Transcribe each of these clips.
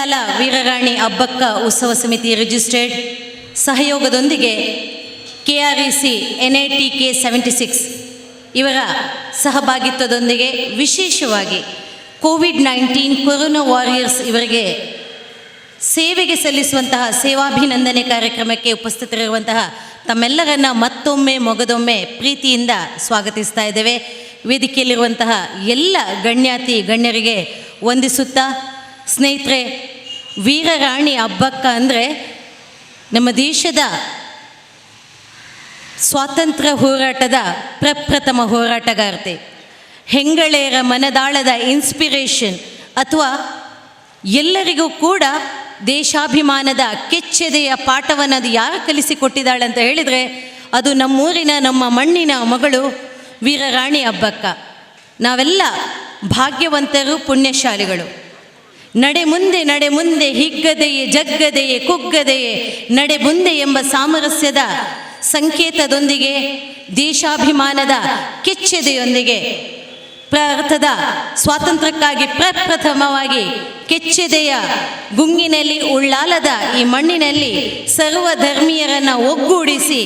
ಉಳ್ಳಾಲ ವೀರರಾಣಿ ಅಬ್ಬಕ್ಕ ಉತ್ಸವ ಸಮಿತಿ ರಿಜಿಸ್ಟರ್ಡ್ ಸಹಯೋಗದೊಂದಿಗೆ KREC NITK 76 ಇವರ ಸಹಭಾಗಿತ್ವದೊಂದಿಗೆ ವಿಶೇಷವಾಗಿ COVID-19 ಕೊರೋನಾ ವಾರಿಯರ್ಸ್ ಇವರಿಗೆ ಸೇವೆಗೆ ಸಲ್ಲಿಸುವಂತಹ ಸೇವಾಭಿನಂದನೆ ಕಾರ್ಯಕ್ರಮಕ್ಕೆ ಉಪಸ್ಥಿತರಿರುವಂತಹ ತಮ್ಮೆಲ್ಲರನ್ನ ಮತ್ತೊಮ್ಮೆ ಮೊಗದೊಮ್ಮೆ ಪ್ರೀತಿಯಿಂದ ಸ್ವಾಗತಿಸ್ತಾ ಇದ್ದೇವೆ. ವೇದಿಕೆಯಲ್ಲಿರುವಂತಹ ಎಲ್ಲ ಗಣ್ಯರಿಗೆ ವಂದಿಸುತ್ತಾ, ಸ್ನೇಹಿತರೆ, ವೀರರಾಣಿ ಅಬ್ಬಕ್ಕ ಅಂದರೆ ನಮ್ಮ ದೇಶದ ಸ್ವಾತಂತ್ರ್ಯ ಹೋರಾಟದ ಪ್ರಪ್ರಥಮ ಹೋರಾಟಗಾರ್ತೆ, ಹೆಂಗಳೆಯರ ಮನದಾಳದ ಇನ್ಸ್ಪಿರೇಷನ್ ಅಥವಾ ಎಲ್ಲರಿಗೂ ಕೂಡ ದೇಶಾಭಿಮಾನದ ಕೆಚ್ಚೆದೆಯ ಪಾಠವನ್ನು ಅದು ಯಾರು ಕಲಿಸಿಕೊಟ್ಟಿದ್ದಾಳೆ ಅಂತ ಹೇಳಿದರೆ ಅದು ನಮ್ಮೂರಿನ ನಮ್ಮ ಮಣ್ಣಿನ ಮಗಳು ವೀರರಾಣಿ ಅಬ್ಬಕ್ಕ. ನಾವೆಲ್ಲ ಭಾಗ್ಯವಂತರು, ಪುಣ್ಯಶಾಲಿಗಳು. ನಡೆ ಮುಂದೆ ಹಿಗ್ಗದೆಯೇ ಜಗ್ಗದೆಯೇ ಕುಗ್ಗದೆಯೇ ನಡೆ ಮುಂದೆ ಎಂಬ ಸಾಮರಸ್ಯದ ಸಂಕೇತದೊಂದಿಗೆ, ದೇಶಾಭಿಮಾನದ ಕೆಚ್ಚೆದೆಯೊಂದಿಗೆ, ಅರ್ಥದ ಸ್ವಾತಂತ್ರ್ಯಕ್ಕಾಗಿ ಪ್ರಪ್ರಥಮವಾಗಿ ಕೆಚ್ಚೆದೆಯ ಗುಂಗಿನಲ್ಲಿ ಉಳ್ಳಾಲದ ಈ ಮಣ್ಣಿನಲ್ಲಿ ಸರ್ವಧರ್ಮೀಯರನ್ನು ಒಗ್ಗೂಡಿಸಿ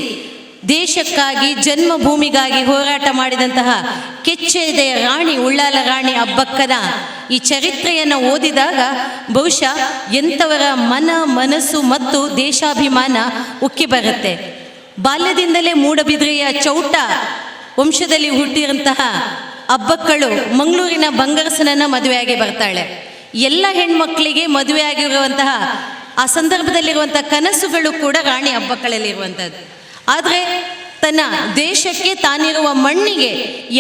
ದೇಶಕ್ಕಾಗಿ ಜನ್ಮಭೂಮಿಗಾಗಿ ಹೋರಾಟ ಮಾಡಿದಂತಹ ಕೆಚ್ಚೆದೆಯ ರಾಣಿ ಉಳ್ಳಾಲ ರಾಣಿ ಅಬ್ಬಕ್ಕನ ಈ ಚರಿತ್ರೆಯನ್ನು ಓದಿದಾಗ ಬಹುಶಃ ಎಂಥವರ ಮನಸ್ಸು ಮತ್ತು ದೇಶಾಭಿಮಾನ ಉಕ್ಕಿ ಬರುತ್ತೆ. ಬಾಲ್ಯದಿಂದಲೇ ಮೂಡಬಿದ್ರೆಯ ಚೌಟ ವಂಶದಲ್ಲಿ ಹುಟ್ಟಿದಂತಹ ಅಬ್ಬಕ್ಕಳು ಮಂಗಳೂರಿನ ಬಂಗರಸನನ್ನು ಮದುವೆಯಾಗಿ ಬರ್ತಾಳೆ. ಎಲ್ಲ ಹೆಣ್ಮಕ್ಳಿಗೆ ಮದುವೆಯಾಗಿರುವಂತಹ ಆ ಸಂದರ್ಭದಲ್ಲಿರುವಂಥ ಕನಸುಗಳು ಕೂಡ ರಾಣಿ ಅಬ್ಬಕ್ಕಳಲ್ಲಿರುವಂಥದ್ದು. ಆದರೆ ತನ್ನ ದೇಶಕ್ಕೆ, ತಾನಿರುವ ಮಣ್ಣಿಗೆ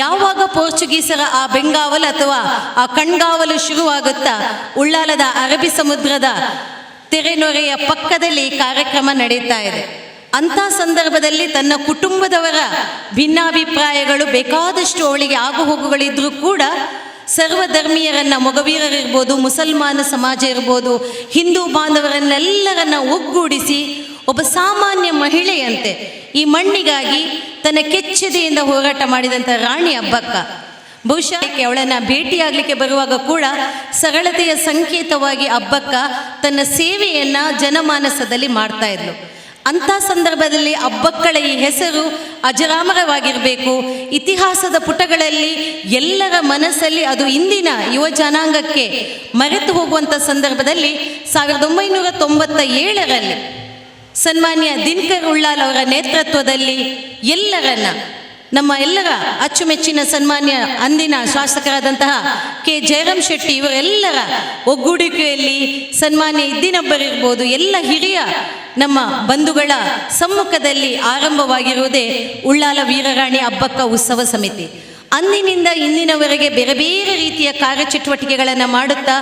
ಯಾವಾಗ ಪೋರ್ಚುಗೀಸರ ಆ ಬೆಂಗಾವಲು ಅಥವಾ ಆ ಕಣ್ಗಾವಲು ಶುರುವಾಗುತ್ತಾ ಉಳ್ಳಾಲದ ಅರಬ್ಬಿ ಸಮುದ್ರದ ತೆರೆನೊರೆಯ ಪಕ್ಕದಲ್ಲಿ ಕಾರ್ಯಕ್ರಮ ನಡೀತಾ ಇದೆ. ಅಂಥ ಸಂದರ್ಭದಲ್ಲಿ ತನ್ನ ಕುಟುಂಬದವರ ಭಿನ್ನಾಭಿಪ್ರಾಯಗಳು ಬೇಕಾದಷ್ಟು ಅವಳಿಗೆ ಆಗುಹೋಗುಗಳಿದ್ರೂ ಕೂಡ ಸರ್ವಧರ್ಮೀಯರನ್ನು, ಮೊಗವೀರರಿರ್ಬೋದು, ಮುಸಲ್ಮಾನ ಸಮಾಜ ಇರ್ಬೋದು, ಹಿಂದೂ ಬಾಂಧವರನ್ನೆಲ್ಲರನ್ನ ಒಗ್ಗೂಡಿಸಿ ಒಬ್ಬ ಸಾಮಾನ್ಯ ಮಹಿಳೆಯಂತೆ ಈ ಮಣ್ಣಿಗಾಗಿ ತನ್ನ ಕೆಚ್ಚೆದೆಯಿಂದ ಹೋರಾಟ ಮಾಡಿದಂಥ ರಾಣಿ ಅಬ್ಬಕ್ಕ. ಬಹುಶಃ ಅವಳನ್ನು ಭೇಟಿಯಾಗಲಿಕ್ಕೆ ಬರುವಾಗ ಕೂಡ ಸರಳತೆಯ ಸಂಕೇತವಾಗಿ ಅಬ್ಬಕ್ಕ ತನ್ನ ಸೇವೆಯನ್ನು ಜನಮಾನಸದಲ್ಲಿ ಮಾಡ್ತಾ ಇದ್ಲು. ಅಂಥ ಸಂದರ್ಭದಲ್ಲಿ ಅಬ್ಬಕ್ಕಳ ಈ ಹೆಸರು ಅಜರಾಮರವಾಗಿರಬೇಕು, ಇತಿಹಾಸದ ಪುಟಗಳಲ್ಲಿ ಎಲ್ಲರ ಮನಸ್ಸಲ್ಲಿ ಅದು ಇಂದಿನ ಯುವ ಜನಾಂಗಕ್ಕೆ ಮರೆತು ಹೋಗುವಂಥ ಸಂದರ್ಭದಲ್ಲಿ 1997ರಲ್ಲಿ ಸನ್ಮಾನ್ಯ ದಿನಕರ್ ಉಳ್ಳಾಲ್ ಅವರ ನೇತೃತ್ವದಲ್ಲಿ ನಮ್ಮ ಎಲ್ಲರ ಅಚ್ಚುಮೆಚ್ಚಿನ ಸನ್ಮಾನ್ಯ ಅಂದಿನ ಶಾಸಕರಾದಂತಹ ಕೆ ಜಯರಾಮ್ ಶೆಟ್ಟಿ ಇವರೆಲ್ಲರ ಒಗ್ಗೂಡಿಕೆಯಲ್ಲಿ ಸನ್ಮಾನ್ಯ ಇದ್ದಿನಬ್ಬರಿರ್ಬೋದು, ಎಲ್ಲ ಹಿರಿಯ ನಮ್ಮ ಬಂಧುಗಳ ಸಮ್ಮುಖದಲ್ಲಿ ಆರಂಭವಾಗಿರುವುದೇ ಉಳ್ಳಾಲ ವೀರರಾಣಿ ಅಬ್ಬಕ್ಕ ಉತ್ಸವ ಸಮಿತಿ. ಅಂದಿನಿಂದ ಇಂದಿನವರೆಗೆ ಬೇರೆ ಬೇರೆ ರೀತಿಯ ಕಾರ್ಯಚಟುವಟಿಕೆಗಳನ್ನು ಮಾಡುತ್ತಾ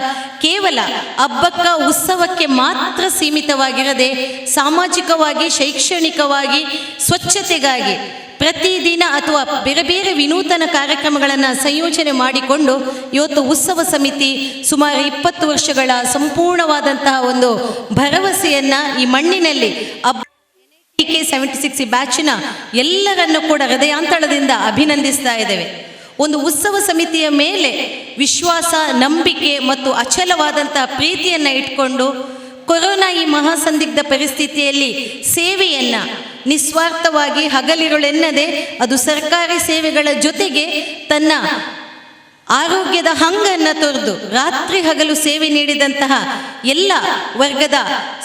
ಕೇವಲ ಅಬ್ಬಕ್ಕ ಉತ್ಸವಕ್ಕೆ ಮಾತ್ರ ಸೀಮಿತವಾಗಿರದೆ ಸಾಮಾಜಿಕವಾಗಿ, ಶೈಕ್ಷಣಿಕವಾಗಿ, ಸ್ವಚ್ಛತೆಗಾಗಿ ಪ್ರತಿದಿನ ಅಥವಾ ಬೇರೆ ಬೇರೆ ವಿನೂತನ ಕಾರ್ಯಕ್ರಮಗಳನ್ನು ಸಂಯೋಜನೆ ಮಾಡಿಕೊಂಡು ಇವತ್ತು ಉತ್ಸವ ಸಮಿತಿ ಸುಮಾರು 20 ವರ್ಷಗಳ ಸಂಪೂರ್ಣವಾದಂತಹ ಒಂದು ಭರವಸೆಯನ್ನು ಈ ಮಣ್ಣಿನಲ್ಲಿ NITK 76 ಬ್ಯಾಚಿನ ಎಲ್ಲರನ್ನು ಕೂಡ ಹೃದಯಾಂತಳದಿಂದ ಅಭಿನಂದಿಸ್ತಾ ಇದ್ದೇವೆ. ಒಂದು ಉತ್ಸವ ಸಮಿತಿಯ ಮೇಲೆ ವಿಶ್ವಾಸ, ನಂಬಿಕೆ ಮತ್ತು ಅಚಲವಾದಂಥ ಪ್ರೀತಿಯನ್ನು ಇಟ್ಕೊಂಡು ಕೊರೋನಾ ಈ ಮಹಾಸಂದಿಗ್ಧ ಪರಿಸ್ಥಿತಿಯಲ್ಲಿ ಸೇವೆಯನ್ನು ನಿಸ್ವಾರ್ಥವಾಗಿ ಹಗಲಿರುಳೆನ್ನದೆ ಅದು ಸರ್ಕಾರಿ ಸೇವೆಗಳ ಜೊತೆಗೆ ತನ್ನ ಆರೋಗ್ಯದ ಹಂಗನ್ನು ತೊರೆದು ರಾತ್ರಿ ಹಗಲು ಸೇವೆ ನೀಡಿದಂತಹ ಎಲ್ಲ ವರ್ಗದ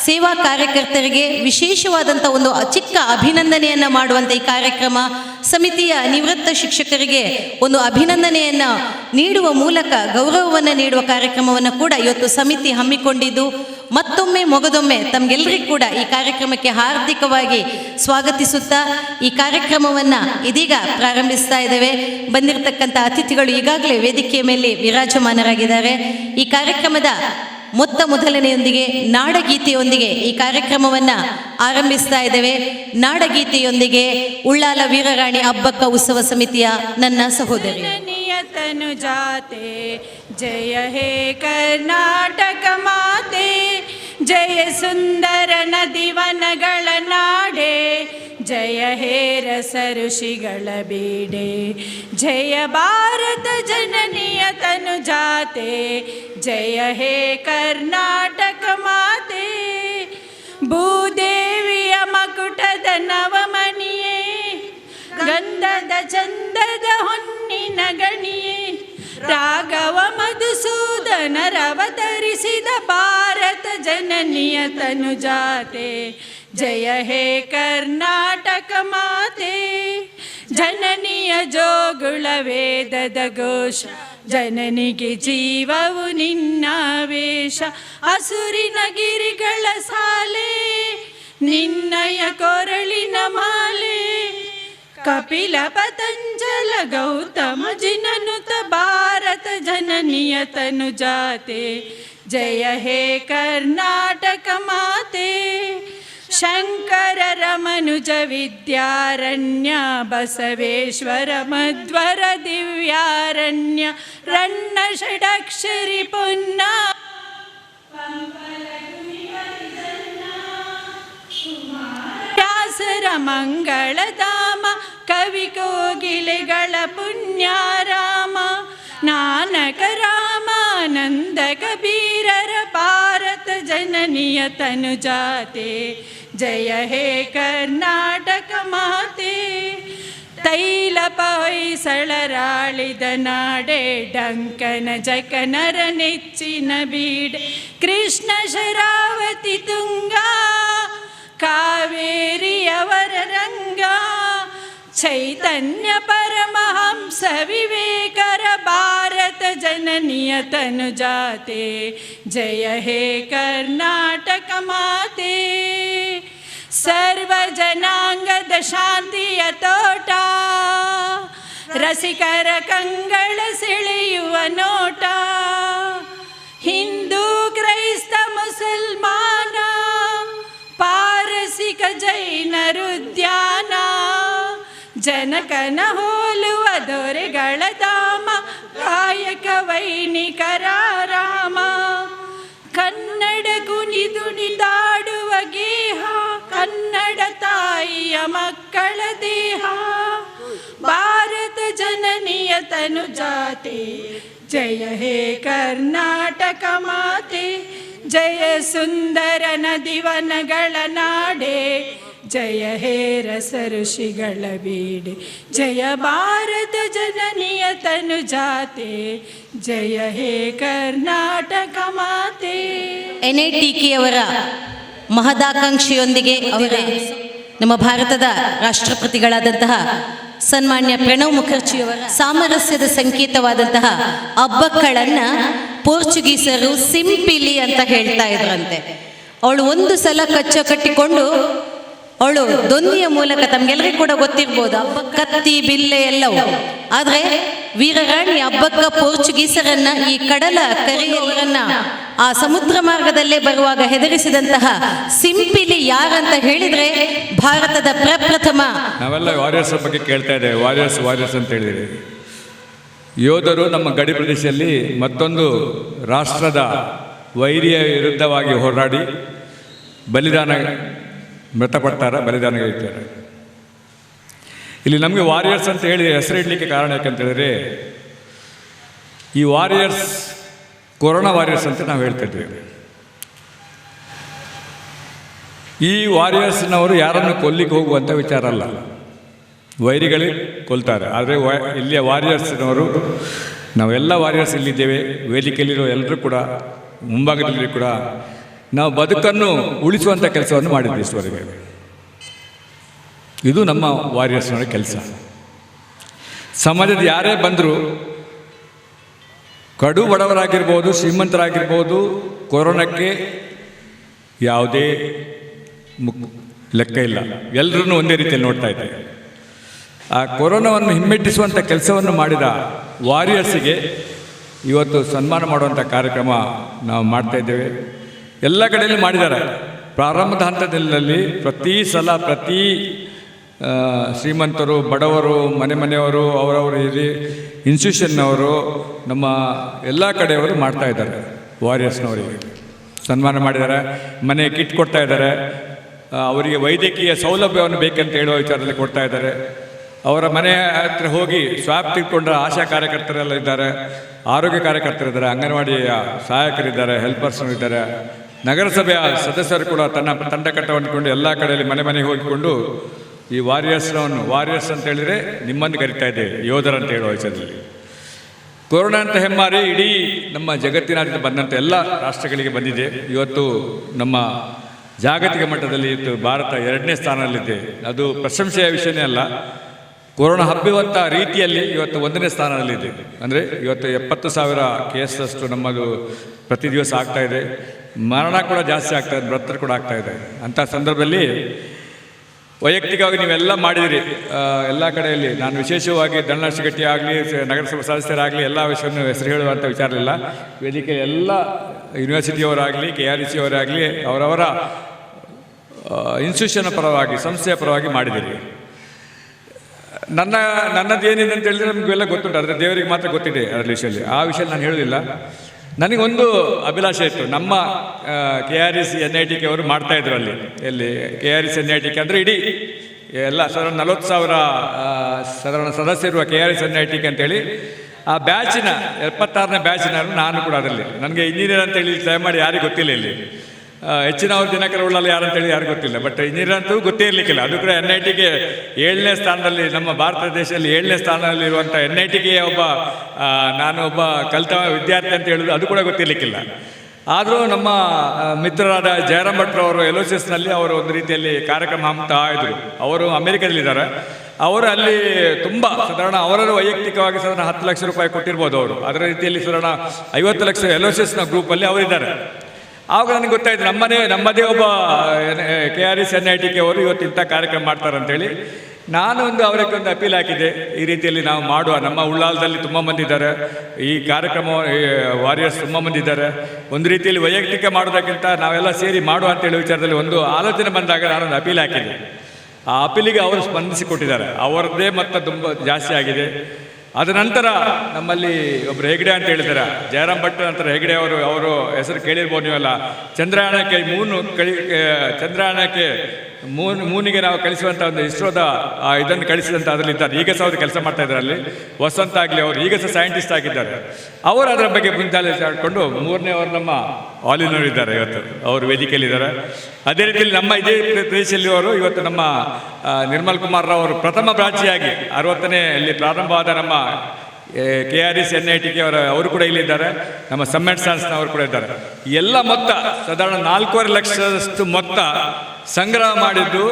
ಸೇವಾ ಕಾರ್ಯಕರ್ತರಿಗೆ ವಿಶೇಷವಾದಂಥ ಒಂದು ಚಿಕ್ಕ ಅಭಿನಂದನೆಯನ್ನು ಮಾಡುವಂಥ ಈ ಕಾರ್ಯಕ್ರಮ, ಸಮಿತಿಯ ನಿವೃತ್ತ ಶಿಕ್ಷಕರಿಗೆ ಒಂದು ಅಭಿನಂದನೆಯನ್ನು ನೀಡುವ ಮೂಲಕ ಗೌರವವನ್ನು ನೀಡುವ ಕಾರ್ಯಕ್ರಮವನ್ನು ಕೂಡ ಇವತ್ತು ಸಮಿತಿ ಹಮ್ಮಿಕೊಂಡಿದ್ದು, ಮತ್ತೊಮ್ಮೆ ಮೊಗದೊಮ್ಮೆ ತಮಗೆಲ್ಲರಿಗೂ ಕೂಡ ಈ ಕಾರ್ಯಕ್ರಮಕ್ಕೆ ಹಾರ್ದಿಕವಾಗಿ ಸ್ವಾಗತಿಸುತ್ತಾ ಈ ಕಾರ್ಯಕ್ರಮವನ್ನು ಇದೀಗ ಪ್ರಾರಂಭಿಸ್ತಾ ಇದ್ದೇವೆ. ಬಂದಿರತಕ್ಕಂಥ ಅತಿಥಿಗಳು ಈಗಾಗಲೇ ವೇದಿಕೆಯ ಮೇಲೆ ವಿರಾಜಮಾನರಾಗಿದ್ದಾರೆ. ಈ ಕಾರ್ಯಕ್ರಮದ ಮೊದಲನೆಯೊಂದಿಗೆ ನಾಡಗೀತೆಯೊಂದಿಗೆ ಈ ಕಾರ್ಯಕ್ರಮವನ್ನು ಆರಂಭಿಸ್ತಾ ಇದ್ದೇವೆ. ನಾಡಗೀತೆಯೊಂದಿಗೆ ಉಳ್ಳಾಲ ವೀರರಾಣಿ ಅಬ್ಬಕ್ಕ ಉತ್ಸವ ಸಮಿತಿಯ ನನ್ನ ಸಹೋದರಿ. जय हे कर्नाटक माते, जय सुंदर नदिवनಗಳ ನಾಡೆ, जय हे रस ಋಷಿಗಳ ಬೀಡೆ, जय भारत जननीय तनु जाते, जय हे कर्नाटक ಮಾತೆ, ಭೂದೇವಿಯ ಮಕುಟದ ನವಮಣಿಯೇ, ಗಂಧದ ಚಂದದ ಹೊನ್ನಿನ ಗಣಿಯೇ, ರಾಘವ ಮಧುಸೂದನರವತರಿಸಿದ ಭಾರತ ಜನನಿಯ ತನುಜಾತೆ, ಜಯ ಹೇ ಕರ್ನಾಟಕ ಮಾತೆ. ಜನನಿಯ ಜೋಗುಳ ವೇದದ ಘೋಷ, ಜನನಿಗೆ ಜೀವವು ನಿನ್ನ ವೇಷ. ಅಸುರಿನ ಗಿರಿಗಳ ಸಾಲೆ, ನಿನ್ನಯ ಕೊರಳಿನ ಮಾಲೆ, ಕಪಿಲ ಪತಂಜಲ ಗೌತಮ ಜಿನನುತ ಭಾರತ ಜನನಿಯ ತನುಜಾತೆ, ಜಯ ಹೇ ಕರ್ನಾಟಕ ಮಾತೆ. ಶಂಕರರ ಮನುಜ ವಿದ್ಯಾರಣ್ಯ, ಬಸವೇಶ್ವರ ಮಧ್ವರ ದಿವ್ಯಾರಣ್ಯ, ರಣ್ಣ ಷಡಕ್ಷರಿ ಪುನ್ನ ವ್ಯಾಸರ ಮಂಗಳಧಾಮ, ಕವಿ ಕೋಗಿಲೆಗಳ ಪುಣ್ಯಾರಾಮ, ನಾನಕ ರಾಮಾನಂದ ಕಬೀರರ ಭಾರತ ಜನನಿಯ ತನುಜಾತೆ, ಜಯ ಹೇ ಕರ್ನಾಟಕ ಮಾತೆ. ತೈಲಪ ಹೊಯ್ಸಳರಾಳಿದ ನಾಡೆ, ಡಂಕನ ಜಕನರ ನೆಚ್ಚಿನ ಬೀಡೆ, ಕೃಷ್ಣ ಶರಾವತಿ ತುಂಗ, ಕಾವೇರಿಯವರ ರಂಗ, ಚೈತನ್ಯ ಪರಮಹಂಸ ವಿವೇಕರ ಭಾರತ ಜನನಿಯ ತನುಜಾತೆ, ಜಯ ಹೇ ಕರ್ನಾಟಕ ಮಾತೆ. ಸರ್ವ ಜನಾಂಗದ ಶಾಂತಿಯ ತೋಟ, ರಸಿಕರ ಕಂಗಳ ಸೆಳೆಯುವ ನೋಟ, ಹಿಂದೂ ಕ್ರೈಸ್ತ ಮುಸಲ್ಮಾನ, ಪಾರಸಿಕ ಜೈನರುದ್ಯಾನ, ಜನಕನ ಹೋಲುವ ದೊರೆಗಳ ಧಾಮ, ಕಾಯಕ ವೈಣಿಕರ ರಾಮ. ಕನ್ನಡ ಕುಣಿದುಣಿದಾಡುವ ಗೇಹ, ಕನ್ನಡ ತಾಯಿಯ ಮಕ್ಕಳ ದೇಹ, ಭಾರತ ಜನನಿಯ ತನುಜಾತೆ, ಜಯ ಹೇ ಕರ್ನಾಟಕ ಮಾತೆ. ಜಯ ಸುಂದರ ನದಿವನಗಳ ನಾಡೆ, ಜಯ ಹೇ ರಸ ಋಷಿಗಳ ಬೀಡೆ, ಜಯ ಭಾರತ ಜನನಿಯ ತನುಜಾತೆ, ಜಯ ಹೇ ಕರ್ನಾಟಕ ಮಾತೆ. NITK-ಯವರ ಮಹದಾಕಾಂಕ್ಷೆಯೊಂದಿಗೆ ಅವರ ನಮ್ಮ ಭಾರತದ ರಾಷ್ಟ್ರಪತಿಗಳಾದಂತಹ ಸನ್ಮಾನ್ಯ ಪ್ರಣವ್ ಮುಖರ್ಜಿಯವರ ಸಾಮರಸ್ಯದ ಸಂಕೇತವಾದಂತಹ ಹಬ್ಬಕ್ಕಳನ್ನು ಪೋರ್ಚುಗೀಸರು ಸಿಂಪಿಲಿ ಅಂತ ಹೇಳ್ತಾ ಇದ್ರಂತೆ. ಅವಳು ಒಂದು ಸಲ ಕಟ್ಟಿಕೊಂಡು ಅವಳು ದೊಂದಿಯ ಮೂಲಕ, ತಮಗೆಲ್ಲರಿಗೂ ಕೂಡ ಗೊತ್ತಿರ್ಬೋದು, ಹಬ್ಬ ಕತ್ತಿ ಬಿಲ್ಲೆ ಎಲ್ಲವೂ. ಆದರೆ ವೀರರಾಣಿ ಹಬ್ಬಕ್ಕ ಪೋರ್ಚುಗೀಸರನ್ನ, ಈ ಕಡಲ ಕರೆಯವರನ್ನ ಆ ಸಮುದ್ರ ಮಾರ್ಗದಲ್ಲೇ ಬರುವಾಗ ಹೆದರಿಸಿದಂತಹ ಸಿಂಪಿಲಿ ಯಾರಂತ ಹೇಳಿದ್ರೆ ಭಾರತದ ಪ್ರಪ್ರಥಮ. ನಾವೆಲ್ಲ ವಾರಿಯರ್ಸ್ ಬಗ್ಗೆ ಕೇಳ್ತಾ ಇದ್ದೇವೆ, ವಾರಿಯರ್ಸ್ ಅಂತ ಹೇಳಿದರೆ ಯೋಧರು ನಮ್ಮ ಗಡಿ ಪ್ರದೇಶದಲ್ಲಿ ಮತ್ತೊಂದು ರಾಷ್ಟ್ರದ ವೈರಿಯ ವಿರುದ್ಧವಾಗಿ ಹೋರಾಡಿ ಮೃತಪಡ್ತಾರೆ, ಬಲಿದಾನಗಳಿರ್ತಾರೆ. ಇಲ್ಲಿ ನಮಗೆ ವಾರಿಯರ್ಸ್ ಅಂತ ಹೇಳಿ ಹೆಸರಿಡಲಿಕ್ಕೆ ಕಾರಣ ಯಾಕಂತೇಳಿದ್ರೆ, ಈ ವಾರಿಯರ್ಸ್ ಕೊರೋನಾ ವಾರಿಯರ್ಸ್ ಅಂತ ನಾವು ಹೇಳ್ತಿದ್ದೇವೆ. ಈ ವಾರಿಯರ್ಸ್ನವರು ಯಾರನ್ನು ಕೊಲ್ಲಿಕ್ಕೆ ಹೋಗುವಂಥ ವಿಚಾರ ಅಲ್ಲ, ವೈರಿಗಳೇ ಕೊಲ್ತಾರೆ. ಆದರೆ ಇಲ್ಲಿಯ ವಾರಿಯರ್ಸ್ನವರು, ನಾವೆಲ್ಲ ವಾರಿಯರ್ಸ್ ಇಲ್ಲಿದ್ದೇವೆ, ವೇದಿಕೆಯಲ್ಲಿರೋ ಎಲ್ಲರೂ ಕೂಡ, ಮುಂಭಾಗದಲ್ಲಿ ಕೂಡ ನಾವು ಬದುಕನ್ನು ಉಳಿಸುವಂಥ ಕೆಲಸವನ್ನು ಮಾಡಿದ್ವಿ ಇಷ್ಟವರೆಗೆ. ಇದು ನಮ್ಮ ವಾರಿಯರ್ಸ್ನವರ ಕೆಲಸ. ಸಮಾಜದ ಯಾರೇ ಬಂದರೂ, ಕಡು ಬಡವರಾಗಿರ್ಬೋದು, ಶ್ರೀಮಂತರಾಗಿರ್ಬೋದು, ಕೊರೋನಾಕ್ಕೆ ಯಾವುದೇ ಲೆಕ್ಕ ಇಲ್ಲ, ಎಲ್ಲರನ್ನೂ ಒಂದೇ ರೀತಿಯಲ್ಲಿ ನೋಡ್ತಾ ಇದ್ದೇವೆ. ಆ ಕೊರೋನಾವನ್ನು ಹಿಮ್ಮೆಟ್ಟಿಸುವಂಥ ಕೆಲಸವನ್ನು ಮಾಡಿದ ವಾರಿಯರ್ಸಿಗೆ ಇವತ್ತು ಸನ್ಮಾನ ಮಾಡುವಂಥ ಕಾರ್ಯಕ್ರಮ ನಾವು ಮಾಡ್ತಾ ಇದ್ದೇವೆ. ಎಲ್ಲ ಕಡೆಯಲ್ಲೂ ಮಾಡಿದ್ದಾರೆ. ಪ್ರಾರಂಭದ ಹಂತದಲ್ಲಿ ಪ್ರತಿ ಸಲ ಪ್ರತಿ ಶ್ರೀಮಂತರು, ಬಡವರು, ಮನೆಯವರು, ಅವರವರು ಇನ್ಸ್ಟಿಟ್ಯೂಷನ್ನವರು, ನಮ್ಮ ಎಲ್ಲ ಕಡೆಯವರು ಮಾಡ್ತಾ ಇದ್ದಾರೆ. ವಾರಿಯರ್ಸ್ನವರಿಗೆ ಸನ್ಮಾನ ಮಾಡಿದ್ದಾರೆ, ಮನೆ ಕಿಟ್ ಕೊಡ್ತಾ ಇದ್ದಾರೆ, ಅವರಿಗೆ ವೈದ್ಯಕೀಯ ಸೌಲಭ್ಯವನ್ನು ಬೇಕಂತ ಹೇಳುವ ವಿಚಾರದಲ್ಲಿ ಕೊಡ್ತಾ ಇದ್ದಾರೆ. ಅವರ ಮನೆ ಹತ್ರ ಹೋಗಿ ಸ್ವಾಬ್ ತೆಗೆದುಕೊಂಡ ಆಶಾ ಕಾರ್ಯಕರ್ತರೆಲ್ಲ ಇದ್ದಾರೆ, ಆರೋಗ್ಯ ಕಾರ್ಯಕರ್ತರಿದ್ದಾರೆ, ಅಂಗನವಾಡಿಯ ಸಹಾಯಕರಿದ್ದಾರೆ, ಹೆಲ್ಪರ್ಸ್ನೂ ಇದ್ದಾರೆ, ನಗರಸಭೆಯ ಸದಸ್ಯರು ಕೂಡ ತಂಡ ಕಟ್ಟವನ್ನು ಎಲ್ಲ ಕಡೆಯಲ್ಲಿ ಮನೆಗೆ ಹೋಗಿಕೊಂಡು ಈ ವಾರಿಯರ್ಸ್ ಅಂತ ಹೇಳಿದರೆ ನಿಮ್ಮನ್ನು ಕರಿತಾ ಇದ್ದೇವೆ, ಯೋಧರಂತ ಹೇಳುವ ವಿಷಯದಲ್ಲಿ. ಕೊರೋನಾ ಅಂತ ಹೆಮ್ಮಾರಿ ಇಡೀ ನಮ್ಮ ಜಗತ್ತಿನಾದ್ಯಂತ ಬಂದಂಥ ಎಲ್ಲ ರಾಷ್ಟ್ರಗಳಿಗೆ ಬಂದಿದೆ. ಇವತ್ತು ನಮ್ಮ ಜಾಗತಿಕ ಮಟ್ಟದಲ್ಲಿ ಇವತ್ತು ಭಾರತ 2ನೇ ಸ್ಥಾನದಲ್ಲಿದೆ. ಅದು ಪ್ರಶಂಸೆಯ ವಿಷಯನೇ ಅಲ್ಲ, ಕೊರೋನಾ ಹಬ್ಬುವಂಥ ರೀತಿಯಲ್ಲಿ ಇವತ್ತು 1ನೇ ಸ್ಥಾನದಲ್ಲಿದೆ. ಅಂದರೆ ಇವತ್ತು 70,000 ಕೇಸಷ್ಟು ನಮ್ಮದು ಪ್ರತಿ ದಿವಸ ಆಗ್ತಾಯಿದೆ. ಮರಣ ಕೂಡ ಜಾಸ್ತಿ ಆಗ್ತಾಯಿದೆ, ಮೃತರು ಕೂಡ ಆಗ್ತಾಯಿದೆ. ಅಂಥ ಸಂದರ್ಭದಲ್ಲಿ ವೈಯಕ್ತಿಕವಾಗಿ ನೀವೆಲ್ಲ ಮಾಡಿದಿರಿ ಎಲ್ಲ ಕಡೆಯಲ್ಲಿ. ನಾನು ವಿಶೇಷವಾಗಿ ದಳ್ಳ ಶೆಟ್ಟಿ ಆಗಲಿ, ನಗರಸಭಾ ಸದಸ್ಯರಾಗಲಿ ಎಲ್ಲ ವಿಷಯವನ್ನು ಹೆಸರು ಹೇಳುವಂಥ ವಿಚಾರ ಇಲ್ಲ. ವೇದಿಕೆ ಎಲ್ಲ ಯೂನಿವರ್ಸಿಟಿಯವರಾಗಲಿ, KREC ಅವರಾಗಲಿ ಅವರವರ ಇನ್ಸ್ಟಿಟ್ಯೂಷನ್ ಪರವಾಗಿ, ಸಂಸ್ಥೆಯ ಪರವಾಗಿ ಮಾಡಿದಿರಿ. ನನ್ನದೇನಿದೆ ಅಂತ ಹೇಳಿದ್ರೆ ನಮಗೆಲ್ಲ ಗೊತ್ತುಂಟು, ಆದರೆ ದೇವರಿಗೆ ಮಾತ್ರ ಗೊತ್ತಿದೆ ಅದರ ವಿಷಯದಲ್ಲಿ. ಆ ವಿಷಯ ನಾನು ಹೇಳೋದಿಲ್ಲ. ನನಗೊಂದು ಅಭಿಲಾಷೆ ಇತ್ತು. ನಮ್ಮ KREC NITK ಅವರು ಮಾಡ್ತಾಯಿದ್ರು ಅಲ್ಲಿ, ಎಲ್ಲಿ KREC NITK ಅಂದರೆ ಇಡೀ ಎಲ್ಲ ಸಾಧಾರಣ 40,000 ಸಾಧಾರಣ ಸದಸ್ಯರುವ KREC NITK ಅಂತೇಳಿ ಆ ಬ್ಯಾಚಿನ 76ನೇ ಬ್ಯಾಚಿನವರು ನಾನು ಕೂಡ ಅದರಲ್ಲಿ. ನನಗೆ ಇಂಜಿನಿಯರ್ ಅಂತೇಳಿ ದಯಮಾಡಿ ಯಾರಿಗೂ ಗೊತ್ತಿಲ್ಲ ಇಲ್ಲಿ. ಹೆಚ್ಚಿನವ್ರ ದಿನಕರ ಉಳ್ಳಲ್ಲಿ ಯಾರಂತೇಳಿ ಯಾರಿಗೂ ಗೊತ್ತಿಲ್ಲ. ಬಟ್ ಇಂಜಿನಿಯರ್ ಅಂತೂ ಗೊತ್ತೇ ಇರಲಿಕ್ಕಿಲ್ಲ. ಅದು ಕೂಡ NITK 7ನೇ ಸ್ಥಾನದಲ್ಲಿ, ನಮ್ಮ ಭಾರತ ದೇಶದಲ್ಲಿ 7ನೇ ಸ್ಥಾನದಲ್ಲಿರುವಂಥ NITK ನಾನು ಒಬ್ಬ ಕಲಿತ ವಿದ್ಯಾರ್ಥಿ ಅಂತ ಹೇಳೋದು ಅದು ಕೂಡ ಗೊತ್ತಿರಲಿಕ್ಕಿಲ್ಲ. ಆದರೂ ನಮ್ಮ ಮಿತ್ರರಾದ ಜಯರಾಮ್ ಭಟ್ರವರು LOCSನಲ್ಲಿ ಅವರು ಒಂದು ರೀತಿಯಲ್ಲಿ ಕಾರ್ಯಕ್ರಮ ಹಮ್ತಾ ಇದ್ದರು. ಅವರು ಅಮೆರಿಕದಲ್ಲಿದ್ದಾರೆ. ಅವರು ಅಲ್ಲಿ ತುಂಬ ಸಾಧಾರಣ ಅವರ ವೈಯಕ್ತಿಕವಾಗಿ ಸಾಧಾರಣ 10 ಲಕ್ಷ ರೂಪಾಯಿ ಕೊಟ್ಟಿರ್ಬೋದು ಅವರು. ಅದರ ರೀತಿಯಲ್ಲಿ ಸಾಧಾರಣ 50 ಲಕ್ಷ LOCSನ ಗ್ರೂಪಲ್ಲಿ ಅವರಿದ್ದಾರೆ. ಆವಾಗ ನನಗೆ ಗೊತ್ತಾಯಿತು ನಮ್ಮದೇ ಒಬ್ಬ KREC NITK ಅವರು ಇವತ್ತು ಇಂಥ ಕಾರ್ಯಕ್ರಮ ಮಾಡ್ತಾರಂತೇಳಿ. ನಾನು ಅವರಿಗೆ ಒಂದು ಅಪೀಲ್ ಹಾಕಿದ್ದೆ, ಈ ರೀತಿಯಲ್ಲಿ ನಾವು ಮಾಡುವ. ನಮ್ಮ ಉಳ್ಳಾಲದಲ್ಲಿ ತುಂಬ ಮಂದಿ ಇದ್ದಾರೆ, ಈ ಕಾರ್ಯಕ್ರಮ ವಾರಿಯರ್ಸ್ ತುಂಬ ಮಂದಿ ಇದ್ದಾರೆ. ಒಂದು ರೀತಿಯಲ್ಲಿ ವೈಯಕ್ತಿಕ ಮಾಡೋದಕ್ಕಿಂತ ನಾವೆಲ್ಲ ಸೇರಿ ಮಾಡುವ ಅಂತೇಳಿ ವಿಚಾರದಲ್ಲಿ ಒಂದು ಆಲೋಚನೆ ಬಂದಾಗ ನಾನೊಂದು ಅಪೀಲ್ ಹಾಕಿದ್ದೆ. ಆ ಅಪೀಲಿಗೆ ಅವರು ಸ್ಪಂದಿಸಿಕೊಟ್ಟಿದ್ದಾರೆ. ಅವರದ್ದೇ ಮೊತ್ತ ತುಂಬ ಜಾಸ್ತಿ ಆಗಿದೆ. ಅದ ನಂತರ ನಮ್ಮಲ್ಲಿ ಒಬ್ಬರು ಹೆಗ್ಡೆ ಅಂತ ಹೇಳಿದ್ದಾರೆ, ಜಯರಾಮ್ ಭಟ್ ನಂತರ ಹೆಗ್ಡೆ ಅವರು ಹೆಸರು ಕೇಳಿರ್ಬೋದು ನೀವೆಲ್ಲ. ಚಂದ್ರಯಾನಕ್ಕೆ ಮೂನಿಗೆ ನಾವು ಕಳಿಸುವಂಥ ಒಂದು ಇಸ್ರೋದ ಇದನ್ನು ಕಳಿಸಿದಂಥ ಅದರಲ್ಲಿದ್ದಾರೆ. ಈಗ ಸಹ ಅವರು ಕೆಲಸ ಮಾಡ್ತಾ ಇದ್ದಾರೆ ಅಲ್ಲಿ. ವಸಂತ ಆಗಲಿ ಅವರು ಈಗ ಸಹ ಸೈಂಟಿಸ್ಟ್ ಆಗಿದ್ದಾರೆ. ಅವರು ಅದರ ಬಗ್ಗೆ ಮುಂದಾಲೋಚನೆ ಮಾಡಿಕೊಂಡು 3ನೇ ಅವರು ನಮ್ಮ ಆಲಿನವರು ಇದ್ದಾರೆ, ಇವತ್ತು ಅವರು ವೇದಿಕೆಯಲ್ಲಿದ್ದಾರೆ. ಅದೇ ರೀತಿಯಲ್ಲಿ ನಮ್ಮ ಇದೇ ಪ್ರದೇಶದಲ್ಲಿ ಅವರು ಇವತ್ತು ನಮ್ಮ ನಿರ್ಮಲ್ ಕುಮಾರ್ ರಾವ್ ಅವರು ಪ್ರಥಮ ಬ್ರಾಂಚಿಯಾಗಿ 60ನೇ ಅಲ್ಲಿ ಪ್ರಾರಂಭವಾದ ನಮ್ಮ KREC NITK ಅವರು ಕೂಡ ಇಲ್ಲಿದ್ದಾರೆ. ನಮ್ಮ ಸಮ್ಮೆಟ್ ಸೈನ್ಸ್ನವರು ಕೂಡ ಇದ್ದಾರೆ. ಎಲ್ಲ ಮೊತ್ತ ಸಾಧಾರಣ 4.5 ಲಕ್ಷದಷ್ಟು ಮೊತ್ತ ಸಂಗ್ರಹ ಮಾಡಿದ್ದು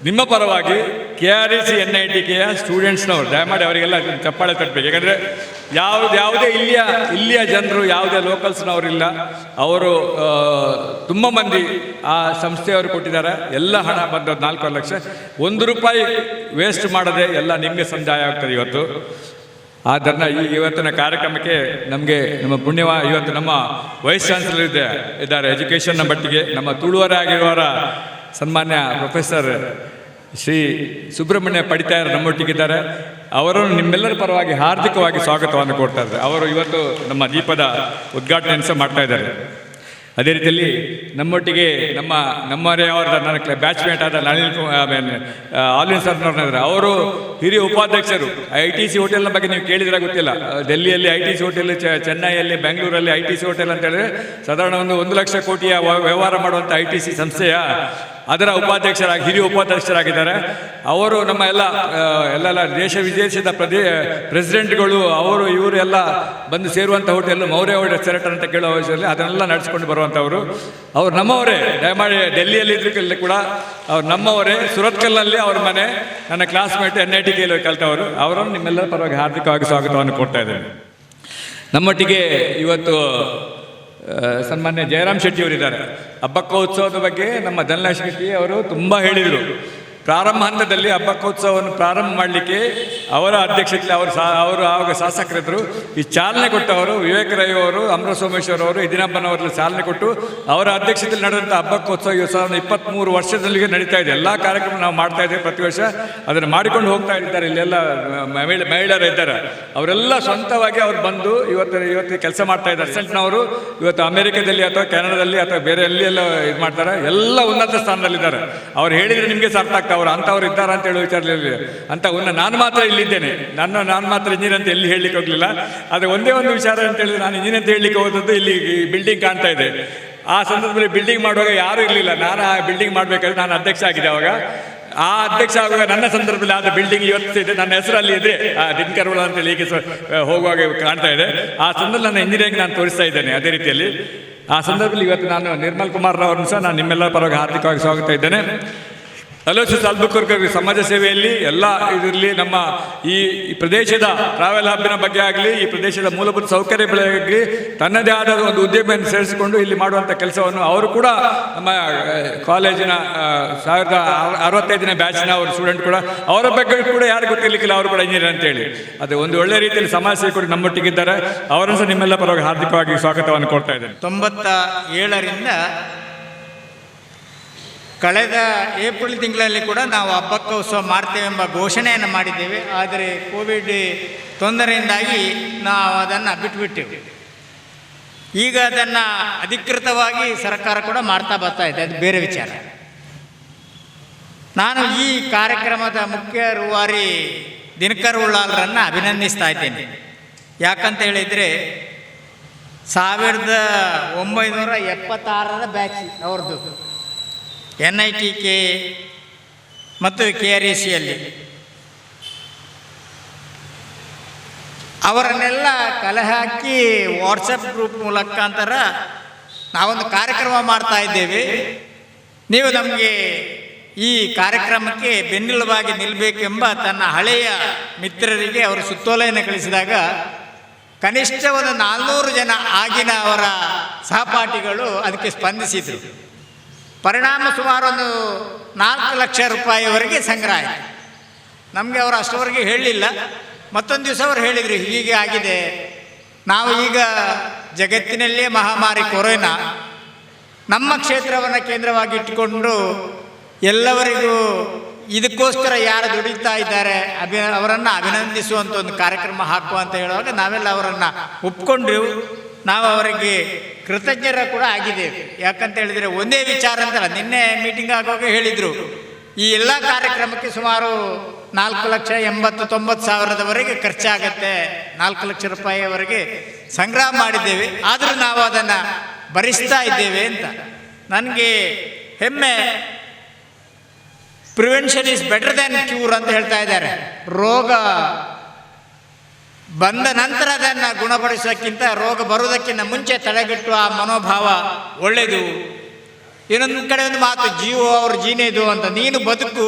ನಿಮ್ಮ ಪರವಾಗಿ KREC NITKಯ ಸ್ಟೂಡೆಂಟ್ಸ್ನವರು. ದಯಮಾಡಿ ಅವರಿಗೆಲ್ಲ ಚಪ್ಪಾಳೆ ತಟ್ಟಬೇಕು. ಯಾಕಂದರೆ ಯಾವುದೇ ಇಲ್ಲಿಯ ಜನರು, ಯಾವುದೇ ಲೋಕಲ್ಸ್ನವರಿಲ್ಲ. ಅವರು ತುಂಬ ಮಂದಿ ಆ ಸಂಸ್ಥೆಯವರು ಕೊಟ್ಟಿದ್ದಾರೆ. ಎಲ್ಲ ಹಣ ಬಂದದ್ದು 4.5 ಲಕ್ಷ. 1 ರೂಪಾಯಿ ವೇಸ್ಟ್ ಮಾಡದೆ ಎಲ್ಲ ನಿಮಗೆ ಸಂದಾಯ ಆಗ್ತದೆ ಇವತ್ತು. ಆದ್ದರಿಂದ ಇವತ್ತಿನ ಕಾರ್ಯಕ್ರಮಕ್ಕೆ ನಮಗೆ ನಮ್ಮ ಇವತ್ತು ನಮ್ಮ ವೈಸ್ ಚಾನ್ಸಲರ್ ಇದ್ದಾರೆ ಎಜುಕೇಷನ್ನ ಮಟ್ಟಿಗೆ. ನಮ್ಮ ತುಳುವರೇ ಆಗಿರುವವರ ಸನ್ಮಾನ್ಯ ಪ್ರೊಫೆಸರ್ ಶ್ರೀ ಸುಬ್ರಹ್ಮಣ್ಯ ಪಡಿತಾಯರು ನಮ್ಮೊಟ್ಟಿಗಿದ್ದಾರೆ. ಅವರನ್ನು ನಿಮ್ಮೆಲ್ಲರ ಪರವಾಗಿ ಹಾರ್ದಿಕವಾಗಿ ಸ್ವಾಗತವನ್ನು ಕೊಡ್ತಾ ಇದ್ದಾರೆ. ಅವರು ಇವತ್ತು ನಮ್ಮ ದೀಪದ ಉದ್ಘಾಟನೆಯನ್ನು ಸಹ ಮಾಡ್ತಾ ಇದ್ದಾರೆ. ಅದೇ ರೀತಿಯಲ್ಲಿ ನಮ್ಮೊಟ್ಟಿಗೆ ನಮ್ಮವರೇ ಅವರ ನನ್ನ ಬ್ಯಾಚ್ಮೇಟ್ ಆದ ಆಲಿನ್ ಸರ್ನವ್ರನ್ನಿದ್ದಾರೆ. ಅವರು ಹಿರಿಯ ಉಪಾಧ್ಯಕ್ಷರು. ITC ಹೋಟೆಲ್ನ ಬಗ್ಗೆ ನೀವು ಕೇಳಿದ್ರೆ ಗೊತ್ತಿಲ್ಲ. ಡೆಲ್ಲಿಯಲ್ಲಿ ITC ಹೋಟೆಲ್, ಚೆನ್ನೈಯಲ್ಲಿ, ಬೆಂಗಳೂರಲ್ಲಿ ITC ಹೋಟೆಲ್ ಅಂತ ಹೇಳಿದ್ರೆ ಸಾಧಾರಣ 1 ಲಕ್ಷ ಕೋಟಿಯ ವ್ಯವಹಾರ ಮಾಡುವಂಥ ITC ಸಂಸ್ಥೆಯ ಅದರ ಹಿರಿಯ ಉಪಾಧ್ಯಕ್ಷರಾಗಿದ್ದಾರೆ. ಅವರು ನಮ್ಮ ಎಲ್ಲ ದೇಶ ವಿದೇಶದ ಪ್ರೆಸಿಡೆಂಟ್ಗಳು ಇವರು ಎಲ್ಲ ಬಂದು ಸೇರುವಂಥ ಹೋಟೆಲ್ ಮೌರ್ಯ ರೆಸ್ಟೋರೆಂಟ್ ಅಂತ ಕೇಳುವ ವಿಷಯದಲ್ಲಿ ಅದನ್ನೆಲ್ಲ ನಡೆಸ್ಕೊಂಡು ಬರುವಂಥವರು. ಅವ್ರು ನಮ್ಮವರೇ. ದಯಮಾಡಿ ಡೆಲ್ಲಿಯಲ್ಲಿದ್ದಕ್ಕೆಲ್ಲ ಕೂಡ ಅವ್ರು ನಮ್ಮವರೇ. ಸುರತ್ಕಲ್ನಲ್ಲಿ ಅವ್ರ ಮನೆ. ನನ್ನ ಕ್ಲಾಸ್ಮೇಟ್ NITKಯಲ್ಲಿ ಕಲಿತವರು. ಅವರನ್ನು ನಿಮ್ಮೆಲ್ಲರ ಪರವಾಗಿ ಹಾರ್ದಿಕವಾಗಿ ಸ್ವಾಗತವನ್ನು ಕೊಡ್ತಾ ಇದ್ದೇನೆ. ನಮ್ಮೊಟ್ಟಿಗೆ ಇವತ್ತು ಸನ್ಮಾನ್ಯ ಜಯರಾಮ್ ಶೆಟ್ಟಿ ಅವರಿದ್ದಾರೆ. ಹಬ್ಬಕ್ಕೋತ್ಸವದ ಬಗ್ಗೆ ನಮ್ಮ ಧನಲಕ್ಷ್ಮಿ ಶೆಟ್ಟಿ ಅವರು ತುಂಬ ಹೇಳಿದರು. ಪ್ರಾರಂಭ ಹಂತದಲ್ಲಿ ಹಬ್ಬಕ್ಕೋತ್ಸವವನ್ನು ಪ್ರಾರಂಭ ಮಾಡಲಿಕ್ಕೆ ಅವರ ಅಧ್ಯಕ್ಷತೆ ಅವರು ಆವಾಗ ಶಾಸಕರಿದ್ದರು. ಈ ಚಾಲನೆ ಕೊಟ್ಟವರು ವಿವೇಕ ರೈ ಅವರು, ಅಮರ ಸೋಮೇಶ್ವರ್ ಅವರು, ಯದಿನಪ್ಪನವರಲ್ಲಿ ಚಾಲನೆ ಕೊಟ್ಟು ಅವರ ಅಧ್ಯಕ್ಷತೆಯಲ್ಲಿ ನಡೆದಂಥ ಹಬ್ಬಕ್ಕೋತ್ಸವ 2023 ವರ್ಷದಲ್ಲಿಗೆ ನಡೀತಾ ಇದೆ. ಎಲ್ಲ ಕಾರ್ಯಕ್ರಮ ನಾವು ಮಾಡ್ತಾ ಇದ್ದೇವೆ ಪ್ರತಿ ವರ್ಷ. ಅದನ್ನು ಮಾಡಿಕೊಂಡು ಹೋಗ್ತಾ ಇದ್ದಾರೆ. ಇಲ್ಲೆಲ್ಲ ಮಹಿಳೆಯರು ಇದ್ದಾರೆ. ಅವರೆಲ್ಲ ಸ್ವಂತವಾಗಿ ಅವ್ರು ಬಂದು ಇವತ್ತು ಕೆಲಸ ಮಾಡ್ತಾ ಇದ್ದಾರೆ. ಅಸೆಂಟ್ನವರು ಇವತ್ತು ಅಮೆರಿಕದಲ್ಲಿ ಅಥವಾ ಕೆನಡಾದಲ್ಲಿ ಅಥವಾ ಬೇರೆ ಎಲ್ಲಿಯೆಲ್ಲ ಇದು ಮಾಡ್ತಾರೆ. ಎಲ್ಲ ಉನ್ನತ ಸ್ಥಾನದಲ್ಲಿದ್ದಾರೆ. ಅವ್ರು ಹೇಳಿದರೆ ನಿಮಗೆ ಅರ್ಥ ಆಗ್ತದೆ ಅವರು ಅಂಥವ್ರು ಇದ್ದಾರೆ ಅಂತ ಹೇಳೋ ವಿಚಾರದಲ್ಲಿ ಅಂತ ನಾನು ಮಾತ್ರ ಇಲ್ಲಿದ್ದೇನೆ. ನಾನು ಮಾತ್ರ ಇಂಜಿನಿಯರ್ ಅಂತ ಎಲ್ಲಿ ಹೇಳಲಿಕ್ಕೆ ಹೋಗಲಿಲ್ಲ. ಆದರೆ ಒಂದೇ ಒಂದು ವಿಚಾರ ಅಂತ ಹೇಳಿದ್ರೆ, ನಾನು ಇಂಜಿನಿಯರ್ ಅಂತ ಹೇಳಲಿಕ್ಕೆ ಹೋದದ್ದು ಇಲ್ಲಿ ಬಿಲ್ಡಿಂಗ್ ಕಾಣ್ತಾ ಇದೆ. ಆ ಸಂದರ್ಭದಲ್ಲಿ ಬಿಲ್ಡಿಂಗ್ ಮಾಡುವಾಗ ಯಾರೂ ಇರಲಿಲ್ಲ. ನಾನು ಆ ಬಿಲ್ಡಿಂಗ್ ಮಾಡಬೇಕಾದ್ರೆ ನಾನು ಅಧ್ಯಕ್ಷ ಆಗಿದೆ ಅವಾಗ. ಆ ಅಧ್ಯಕ್ಷ ಆಗುವಾಗ ನನ್ನ ಸಂದರ್ಭದಲ್ಲಿ ಆದ ಬಿಲ್ಡಿಂಗ್ ಇವತ್ತು ಇದೆ, ನನ್ನ ಹೆಸರಲ್ಲಿ ಇದೆ, ದಿನಕರುಳ ಅಂತೇಳಿ ಹೀಗೆ ಹೋಗುವಾಗ ಕಾಣ್ತಾ ಇದೆ. ಆ ಸಂದರ್ಭದಲ್ಲಿ ನನ್ನ ಇಂಜಿನಿಯರಿಂಗ್ ನಾನು ತೋರಿಸ್ತಾ ಇದ್ದೇನೆ. ಅದೇ ರೀತಿಯಲ್ಲಿ ಆ ಸಂದರ್ಭದಲ್ಲಿ ಇವತ್ತು ನಾನು ನಿರ್ಮಲ್ ಕುಮಾರ್ ಅವರನ್ನು ಸಹ ನಾನು ನಿಮ್ಮೆಲ್ಲರ ಪರವಾಗಿ ಹಾರ್ದಿಕವಾಗಿ ಸ್ವಾಗತ ಇದ್ದೇನೆ. ಅಲೋಸಿಸ್ ಅಲ್ಬುಕರ್ಕ್ ಸಮಾಜ ಸೇವೆಯಲ್ಲಿ ಎಲ್ಲ ಇದರಲ್ಲಿ ನಮ್ಮ ಈ ಪ್ರದೇಶದ ಟ್ರಾವೆಲ್ ಹಬ್ಬಿನ ಬಗ್ಗೆ ಆಗಲಿ, ಈ ಪ್ರದೇಶದ ಮೂಲಭೂತ ಸೌಕರ್ಯಗಳಾಗಲಿ ತನ್ನದೇ ಆದ ಒಂದು ಉದ್ಯಮವನ್ನು ಸೇರಿಸಿಕೊಂಡು ಇಲ್ಲಿ ಮಾಡುವಂಥ ಕೆಲಸವನ್ನು ಅವರು ಕೂಡ ನಮ್ಮ ಕಾಲೇಜಿನ 1065ನೇ ಬ್ಯಾಚಿನ ಅವರು ಸ್ಟೂಡೆಂಟ್ ಕೂಡ, ಅವರ ಬಗ್ಗೆ ಕೂಡ ಯಾರು ಗೊತ್ತಿರಲಿಕ್ಕಿಲ್ಲ, ಅವರು ಕೂಡ ಇಂಜಿನಿಯರ್ ಅಂತೇಳಿ. ಅದು ಒಂದು ಒಳ್ಳೆ ರೀತಿಯಲ್ಲಿ ಸಮಾಜ ಸೇವಕರು ನಮ್ಮೊಟ್ಟಿಗಿದ್ದಾರೆ. ಅವರನ್ನು ಸಹ ನಿಮ್ಮೆಲ್ಲ ಪರವಾಗಿ ಹಾರ್ದಿಕವಾಗಿ ಸ್ವಾಗತವನ್ನು ಕೊಡ್ತಾ ಇದ್ದೇನೆ. 97ರಿಂದ ಕಳೆದ ಏಪ್ರಿಲ್ ತಿಂಗಳಲ್ಲಿ ಕೂಡ ನಾವು ಹಬ್ಬಕ್ಕ ಉತ್ಸವ ಮಾಡ್ತೇವೆ ಎಂಬ ಘೋಷಣೆಯನ್ನು ಮಾಡಿದ್ದೇವೆ. ಆದರೆ ಕೋವಿಡ್ ತೊಂದರೆಯಿಂದಾಗಿ ನಾವು ಅದನ್ನು ಬಿಟ್ಟುಬಿಟ್ಟೆವು. ಈಗ ಅದನ್ನು ಅಧಿಕೃತವಾಗಿ ಸರ್ಕಾರ ಕೂಡ ಮಾಡ್ತಾ ಬರ್ತಾ ಇದೆ, ಅದು ಬೇರೆ ವಿಚಾರ. ನಾನು ಈ ಕಾರ್ಯಕ್ರಮದ ಮುಖ್ಯ ರೂವಾರಿ ದಿನಕರ್ ಉಳ್ಳಾಲರನ್ನು ಅಭಿನಂದಿಸ್ತಾ ಇದ್ದೇನೆ. ಯಾಕಂತ ಹೇಳಿದರೆ 1976ರ ಬ್ಯಾಚ್ ಅವ್ರದ್ದು NITK ಮತ್ತು KRECಯಲ್ಲಿ ಅವರನ್ನೆಲ್ಲ ಕಲೆ ಹಾಕಿ ವಾಟ್ಸಪ್ ಗ್ರೂಪ್ ಮೂಲಕಾಂತರ ನಾವೊಂದು ಕಾರ್ಯಕ್ರಮ ಮಾಡ್ತಾ ಇದ್ದೇವೆ, ನೀವು ನಮಗೆ ಈ ಕಾರ್ಯಕ್ರಮಕ್ಕೆ ಬೆನ್ನೆಲುಬಾಗಿ ನಿಲ್ಲಬೇಕೆಂಬ ತನ್ನ ಹಳೆಯ ಮಿತ್ರರಿಗೆ ಅವರು ಸುತ್ತೋಲೆಯನ್ನು ಕಳಿಸಿದಾಗ ಕನಿಷ್ಠ ಒಂದು 400 ಜನ ಆಗಿನ ಅವರ ಸಹಪಾಠಿಗಳು ಅದಕ್ಕೆ ಸ್ಪಂದಿಸಿದರು. ಪರಿಣಾಮ ಸುಮಾರು ಒಂದು 4 ಲಕ್ಷ ರೂಪಾಯಿವರೆಗೆ ಸಂಗ್ರಹ ಆಯಿತು. ನಮಗೆ ಅವರು ಅಷ್ಟವರೆಗೆ ಹೇಳಲಿಲ್ಲ. ಮತ್ತೊಂದು ದಿವಸ ಅವರು ಹೇಳಿದರು, ಹೀಗೆ ಆಗಿದೆ, ನಾವು ಈಗ ಜಗತ್ತಿನಲ್ಲೇ ಮಹಾಮಾರಿ ಕೊರೋನಾ, ನಮ್ಮ ಕ್ಷೇತ್ರವನ್ನು ಕೇಂದ್ರವಾಗಿ ಇಟ್ಟುಕೊಂಡು ಎಲ್ಲವರಿಗೂ ಇದಕ್ಕೋಸ್ಕರ ಯಾರು ದುಡಿತಾ ಇದ್ದಾರೆ ಅವರನ್ನು ಅಭಿನಂದಿಸುವಂಥ ಒಂದು ಕಾರ್ಯಕ್ರಮ ಹಾಕುವ ಅಂತ ಹೇಳುವಾಗ ನಾವೆಲ್ಲ ಅವರನ್ನು ಒಪ್ಕೊಂಡ್ರು. ನಾವು ಅವರಿಗೆ ಕೃತಜ್ಞರ ಕೂಡ ಆಗಿದ್ದೇವೆ. ಯಾಕಂತ ಹೇಳಿದರೆ ಒಂದೇ ವಿಚಾರ ಅಂತಲ್ಲ, ನಿನ್ನೆ ಮೀಟಿಂಗ್ ಆಗುವಾಗ ಹೇಳಿದರು, ಈ ಎಲ್ಲ ಕಾರ್ಯಕ್ರಮಕ್ಕೆ ಸುಮಾರು 4,80,90,000 ಖರ್ಚಾಗತ್ತೆ, 4 ಲಕ್ಷ ರೂಪಾಯಿಯವರೆಗೆ ಸಂಗ್ರಹ ಮಾಡಿದ್ದೇವೆ, ಆದರೂ ನಾವು ಅದನ್ನು ಭರಿಸ್ತಾ ಇದ್ದೇವೆ ಅಂತ. ನನಗೆ ಹೆಮ್ಮೆ. Prevention is better than cure ಅಂತ ಹೇಳ್ತಾ ಇದ್ದಾರೆ. ರೋಗ ಬಂದ ನಂತರ ಅದನ್ನು ಗುಣಪಡಿಸೋಕ್ಕಿಂತ ರೋಗ ಬರುವುದಕ್ಕಿಂತ ಮುಂಚೆ ತಡೆಗಟ್ಟುವ ಆ ಮನೋಭಾವ ಒಳ್ಳೆಯದು. ಇನ್ನೊಂದು ಕಡೆ ಒಂದು ಮಾತು, ಜೀವ ಅವ್ರ ಜೀನೇದು ಅಂತ, ನೀನು ಬದುಕು,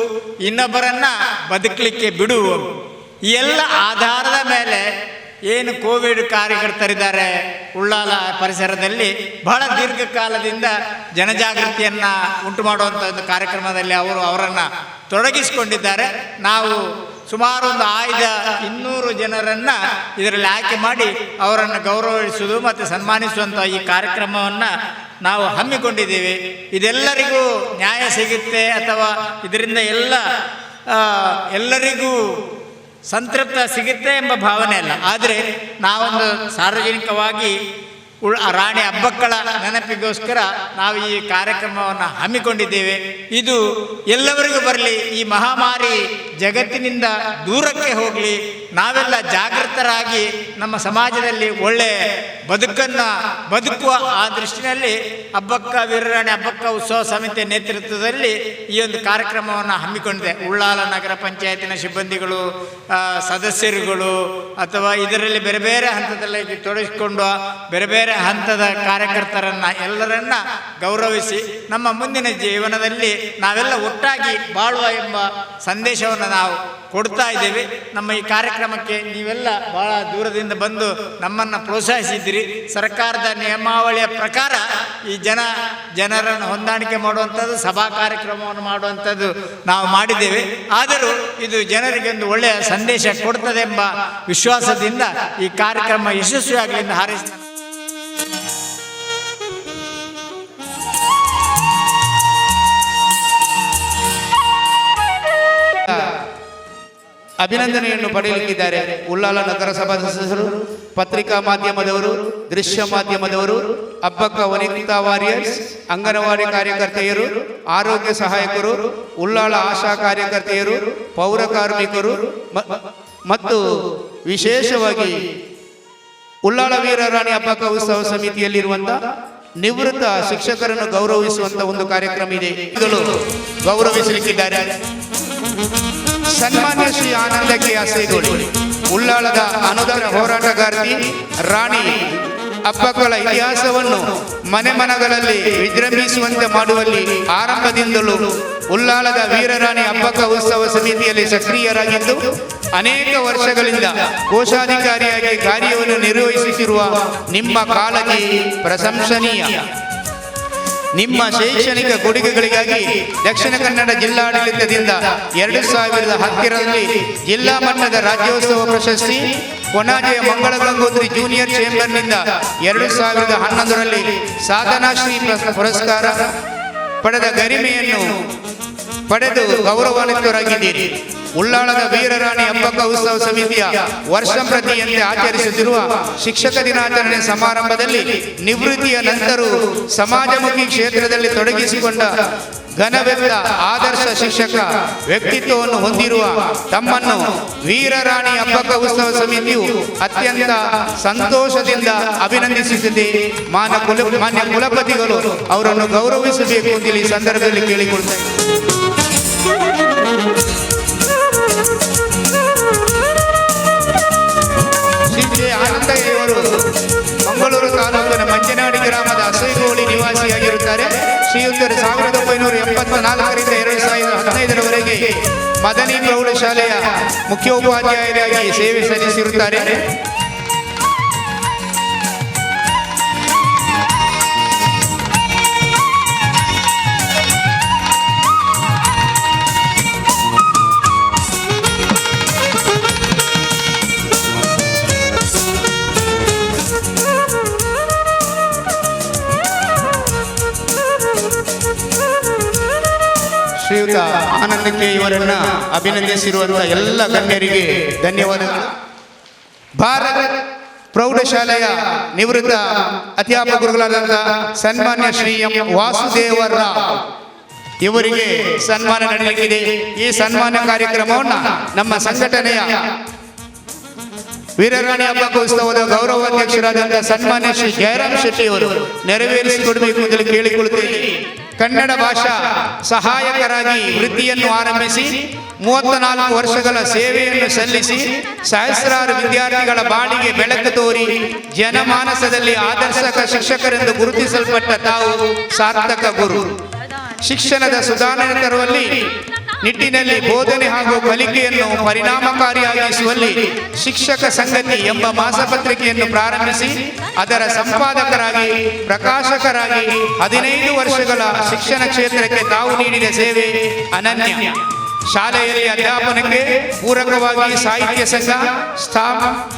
ಇನ್ನೊಬ್ಬರನ್ನು ಬದುಕಲಿಕ್ಕೆ ಬಿಡು. ಈ ಎಲ್ಲ ಆಧಾರದ ಮೇಲೆ ಏನು ಕೋವಿಡ್ ಕಾರ್ಯಕರ್ತರಿದ್ದಾರೆ ಉಳ್ಳಾಲ ಪರಿಸರದಲ್ಲಿ ಬಹಳ ದೀರ್ಘಕಾಲದಿಂದ ಜನಜಾಗೃತಿಯನ್ನು ಉಂಟು ಮಾಡುವಂಥ ಒಂದು ಕಾರ್ಯಕ್ರಮದಲ್ಲಿ ಅವರನ್ನು ತೊಡಗಿಸಿಕೊಂಡಿದ್ದಾರೆ. ನಾವು ಸುಮಾರು ಒಂದು 200 ಜನರನ್ನು ಇದರಲ್ಲಿ ಆಯ್ಕೆ ಮಾಡಿ ಅವರನ್ನು ಗೌರವಿಸುವುದು ಮತ್ತು ಸನ್ಮಾನಿಸುವಂಥ ಈ ಕಾರ್ಯಕ್ರಮವನ್ನು ನಾವು ಹಮ್ಮಿಕೊಂಡಿದ್ದೇವೆ. ಇದೆಲ್ಲರಿಗೂ ನ್ಯಾಯ ಸಿಗುತ್ತೆ ಅಥವಾ ಇದರಿಂದ ಎಲ್ಲರಿಗೂ ಸಂತೃಪ್ತ ಸಿಗುತ್ತೆ ಎಂಬ ಭಾವನೆ ಅಲ್ಲ. ಆದರೆ ನಾವೊಂದು ಸಾರ್ವಜನಿಕವಾಗಿ ರಾಣಿ ಹಬ್ಬಕ್ಕಳ ನೆನಪಿಗೋಸ್ಕರ ನಾವು ಈ ಕಾರ್ಯಕ್ರಮವನ್ನು ಹಮ್ಮಿಕೊಂಡಿದ್ದೇವೆ. ಇದು ಎಲ್ಲವರಿಗೂ ಬರಲಿ, ಈ ಮಹಾಮಾರಿ ಜಗತ್ತಿನಿಂದ ದೂರಕ್ಕೆ ಹೋಗಲಿ, ನಾವೆಲ್ಲ ಜಾಗೃತರಾಗಿ ನಮ್ಮ ಸಮಾಜದಲ್ಲಿ ಒಳ್ಳೆಯ ಬದುಕುವ ಆ ದೃಷ್ಟಿನಲ್ಲಿ ಹಬ್ಬಕ್ಕ ವೀರರಾಣಿ ಹಬ್ಬಕ್ಕ ಉತ್ಸವ ಸಮಿತಿ ನೇತೃತ್ವದಲ್ಲಿ ಈ ಒಂದು ಕಾರ್ಯಕ್ರಮವನ್ನು ಹಮ್ಮಿಕೊಂಡಿದೆ. ಉಳ್ಳಾಲ ನಗರ ಪಂಚಾಯತಿನ ಸಿಬ್ಬಂದಿಗಳು, ಸದಸ್ಯರುಗಳು ಅಥವಾ ಇದರಲ್ಲಿ ಬೇರೆ ಬೇರೆ ಹಂತದಲ್ಲಿ ತೊಡಗಿಸಿಕೊಂಡು ಬೇರೆ ಬೇರೆ ಹಂತದ ಕಾರ್ಯಕರ್ತರನ್ನು ಎಲ್ಲರನ್ನ ಗೌರವಿಸಿ ನಮ್ಮ ಮುಂದಿನ ಜೀವನದಲ್ಲಿ ನಾವೆಲ್ಲ ಒಟ್ಟಾಗಿ ಬಾಳುವ ಎಂಬ ಸಂದೇಶವನ್ನು ನಾವು ಕೊಡ್ತಾ ಇದ್ದೇವೆ. ನಮ್ಮ ಈ ಕಾರ್ಯಕ್ರಮಕ್ಕೆ ನೀವೆಲ್ಲ ಬಹಳ ದೂರದಿಂದ ಬಂದು ನಮ್ಮನ್ನು ಪ್ರೋತ್ಸಾಹಿಸಿದ್ದೀರಿ. ಸರ್ಕಾರದ ನಿಯಮಾವಳಿಯ ಪ್ರಕಾರ ಈ ಜನರನ್ನು ಹೊಂದಾಣಿಕೆ ಮಾಡುವಂಥದ್ದು, ಸಭಾ ಕಾರ್ಯಕ್ರಮವನ್ನು ಮಾಡುವಂಥದ್ದು ನಾವು ಮಾಡಿದ್ದೇವೆ. ಆದರೂ ಇದು ಜನರಿಗೆ ಒಂದು ಒಳ್ಳೆಯ ಸಂದೇಶ ಕೊಡ್ತದೆ ಎಂಬ ವಿಶ್ವಾಸದಿಂದ ಈ ಕಾರ್ಯಕ್ರಮ ಯಶಸ್ವಿಯಾಗಲಿ ಎಂದು ಹಾರೈಸಿ ಅಭಿನಂದನೆಯನ್ನು ಪಡೆಯಲಿಕ್ಕಿದ್ದಾರೆ. ಉಳ್ಳಾಲ ನಗರಸಭಾ ಸದಸ್ಯರು, ಪತ್ರಿಕಾ ಮಾಧ್ಯಮದವರು, ದೃಶ್ಯ ಮಾಧ್ಯಮದವರು, ಹಬ್ಬಕ್ಕ ವನಿತಾ ವಾರಿಯರ್ಸ್, ಅಂಗನವಾಡಿ ಕಾರ್ಯಕರ್ತೆಯರು, ಆರೋಗ್ಯ ಸಹಾಯಕರು, ಉಳ್ಳಾಲ ಆಶಾ ಕಾರ್ಯಕರ್ತೆಯರು, ಪೌರ ಕಾರ್ಮಿಕರು ಮತ್ತು ವಿಶೇಷವಾಗಿ ಉಳ್ಳಾಲ ವೀರರಾಣಿ ಹಬ್ಬಕ್ಕ ಉತ್ಸವ ಸಮಿತಿಯಲ್ಲಿರುವಂಥ ನಿವೃತ್ತ ಶಿಕ್ಷಕರನ್ನು ಗೌರವಿಸುವಂತ ಒಂದು ಕಾರ್ಯಕ್ರಮ ಇದೆ. ಈಗಲೂ ಗೌರವಿಸಲಿಕ್ಕಿದ್ದಾರೆ. ಸನ್ಮಾನ್ಯ ಶ್ರೀ ಆನಂದ ಕೆ ಅಸೇಗೋಳಿ, ಉಳ್ಳಾಳದ ಅನುದಾನ ಹೋರಾಟಗಾರ್ತಿ ರಾಣಿ ಹಬ್ಬಗಳ ಇತಿಹಾಸವನ್ನು ಮನೆ ಮನಗಳಲ್ಲಿ ವಿಜೃಂಭಿಸುವಂತೆ ಮಾಡುವಲ್ಲಿ ಆರಂಭದಿಂದಲೂ ಉಳ್ಳಾಳದ ವೀರರಾಣಿ ಹಬ್ಬಕ ಉತ್ಸವ ಸಮಿತಿಯಲ್ಲಿ ಸಕ್ರಿಯರಾಗಿದ್ದು ಅನೇಕ ವರ್ಷಗಳಿಂದ ಕೋಶಾಧಿಕಾರಿಯಾಗಿ ಕಾರ್ಯವನ್ನು ನಿರ್ವಹಿಸುತ್ತಿರುವ ನಿಮ್ಮ ಕಾಳಜಿ ಪ್ರಶಂಸನೀಯ. ನಿಮ್ಮ ಶೈಕ್ಷಣಿಕ ಕೊಡುಗೆಗಳಿಗಾಗಿ ದಕ್ಷಿಣ ಕನ್ನಡ ಜಿಲ್ಲಾಡಳಿತದಿಂದ 2010ರಲ್ಲಿ ಜಿಲ್ಲಾ ಮಟ್ಟದ ರಾಜ್ಯೋತ್ಸವ ಪ್ರಶಸ್ತಿ, ಕೊಣಾಜೆಯ ಮಂಗಳ ಗಂಗೋತ್ರಿ ಜೂನಿಯರ್ ಚೇಂಬರ್ನಿಂದ 2011ರಲ್ಲಿ ಸಾಧನಾಶ್ರೀ ಪುರಸ್ಕಾರ ಪಡೆದ ಗರಿಮೆಯನ್ನು ಪಡೆದು ಗೌರವಾನ್ವಿತರಾಗಿದ್ದೀರಿ. ಉಳ್ಳಾಳದ ವೀರರಾಣಿ ಹಬ್ಬಕ ಉತ್ಸವ ಸಮಿತಿಯ ವರ್ಷಂಪ್ರತಿಯಂತೆ ಆಚರಿಸುತ್ತಿರುವ ಶಿಕ್ಷಕ ದಿನಾಚರಣೆ ಸಮಾರಂಭದಲ್ಲಿ ನಿವೃತ್ತಿಯ ನಂತರವೂ ಸಮಾಜಮುಖಿ ಕ್ಷೇತ್ರದಲ್ಲಿ ತೊಡಗಿಸಿಕೊಂಡ ಘನವೆತ್ತ ಆದರ್ಶ ಶಿಕ್ಷಕ ವ್ಯಕ್ತಿತ್ವವನ್ನು ಹೊಂದಿರುವ ತಮ್ಮನ್ನು ವೀರರಾಣಿ ಹಬ್ಬಕ ಉತ್ಸವ ಸಮಿತಿಯು ಅತ್ಯಂತ ಸಂತೋಷದಿಂದ ಅಭಿನಂದಿಸುತ್ತಿದೆ. ಮಾನ್ಯ ಕುಲಪತಿಗಳು ಅವರನ್ನು ಗೌರವಿಸಬೇಕು ಅಂತ ಈ ಸಂದರ್ಭದಲ್ಲಿ ಕೇಳಿಕೊಳ್ತಾರೆ. ಶ್ರೀ ಆನಂದಯ್ಯವರು ಮಂಗಳೂರು ತಾಲೂಕಿನ ಮಂಜನಾಡಿ ಗ್ರಾಮದ ಅಸೈಗೋಳಿ ನಿವಾಸಿಯಾಗಿರುತ್ತಾರೆ. ಶ್ರೀಯುತರು 1984ರಿಂದ 2015ರವರೆಗೆ ಮದನಿ ಪ್ರೌಢಶಾಲೆಯ ಮುಖ್ಯೋಪಾಧ್ಯಾಯರಾಗಿ ಸೇವೆ ಸಲ್ಲಿಸಿರುತ್ತಾರೆ. ಶ್ರೀಯುತ ಆನಂದಕ್ಕೆ ಇವರನ್ನ ಅಭಿನಂದಿಸಿರುವಂತಹ ಎಲ್ಲ ಗಣ್ಯರಿಗೆ ಧನ್ಯವಾದಗಳು. ಭಾರತ ಪ್ರೌಢಶಾಲೆಯ ನಿವೃತ್ತ ಅಧ್ಯಾಪಕರುಗಳಾದಂಥ ಸನ್ಮಾನ್ಯ ಶ್ರೀ ಎಂ ವಾಸುದೇವರಾವ್ ಇವರಿಗೆ ಸನ್ಮಾನ ನಡೆಯಲಿದೆ. ಈ ಸನ್ಮಾನ ಕಾರ್ಯಕ್ರಮವನ್ನು ನಮ್ಮ ಸಂಘಟನೆಯ ವೀರರಾಣಿ ಹಬ್ಬಕ ಉತ್ಸವದ ಗೌರವಾಧ್ಯಕ್ಷರಾದಂಥ ಸನ್ಮಾನ್ಯ ಶ್ರೀ ಜಯರಾಮ್ ಶೆಟ್ಟಿ ಅವರು ನೆರವೇರಿಸಿಕೊಡಬೇಕು ಎಂದು ಕೇಳಿಕೊಳ್ಳುತ್ತೇನೆ. ಕನ್ನಡ ಭಾಷಾ ಸಹಾಯಕರಾಗಿ ವೃತ್ತಿಯನ್ನು ಆರಂಭಿಸಿ 34 ವರ್ಷಗಳ ಸೇವೆಯನ್ನು ಸಲ್ಲಿಸಿ ಸಹಸ್ರಾರು ವಿದ್ಯಾರ್ಥಿಗಳ ಬಾಳಿಗೆ ಬೆಳಕು ತೋರಿ ಜನಮಾನಸದಲ್ಲಿ ಆದರ್ಶಕ ಶಿಕ್ಷಕರೆಂದು ಗುರುತಿಸಲ್ಪಟ್ಟ ತಾವು ಸಾರ್ಥಕ ಗುರು. ಶಿಕ್ಷಣದ ಸುಧಾರಣೆ ತರುವಲ್ಲಿ ನಿಟ್ಟಿನಲ್ಲಿ ಬೋಧನೆ ಹಾಗೂ ಕಲಿಕೆಯನ್ನು ಪರಿಣಾಮಕಾರಿಯಾಗಿಸುವಲ್ಲಿ ಶಿಕ್ಷಕ ಸಂಗತಿ ಎಂಬ ಮಾಸಪತ್ರಿಕೆಯನ್ನು ಪ್ರಾರಂಭಿಸಿ ಅದರ ಸಂಪಾದಕರಾಗಿ ಪ್ರಕಾಶಕರಾಗಿ 15 ವರ್ಷಗಳ ಶಿಕ್ಷಣ ಕ್ಷೇತ್ರಕ್ಕೆ ತಾವು ನೀಡಿದ ಸೇವೆ ಅನನ್ಯ. ಶಾಲೆಯಲ್ಲಿ ಅಧ್ಯಾಪನಕ್ಕೆ ಪೂರಕವಾಗಿ ಸಾಹಿತ್ಯ ಸಂಘ,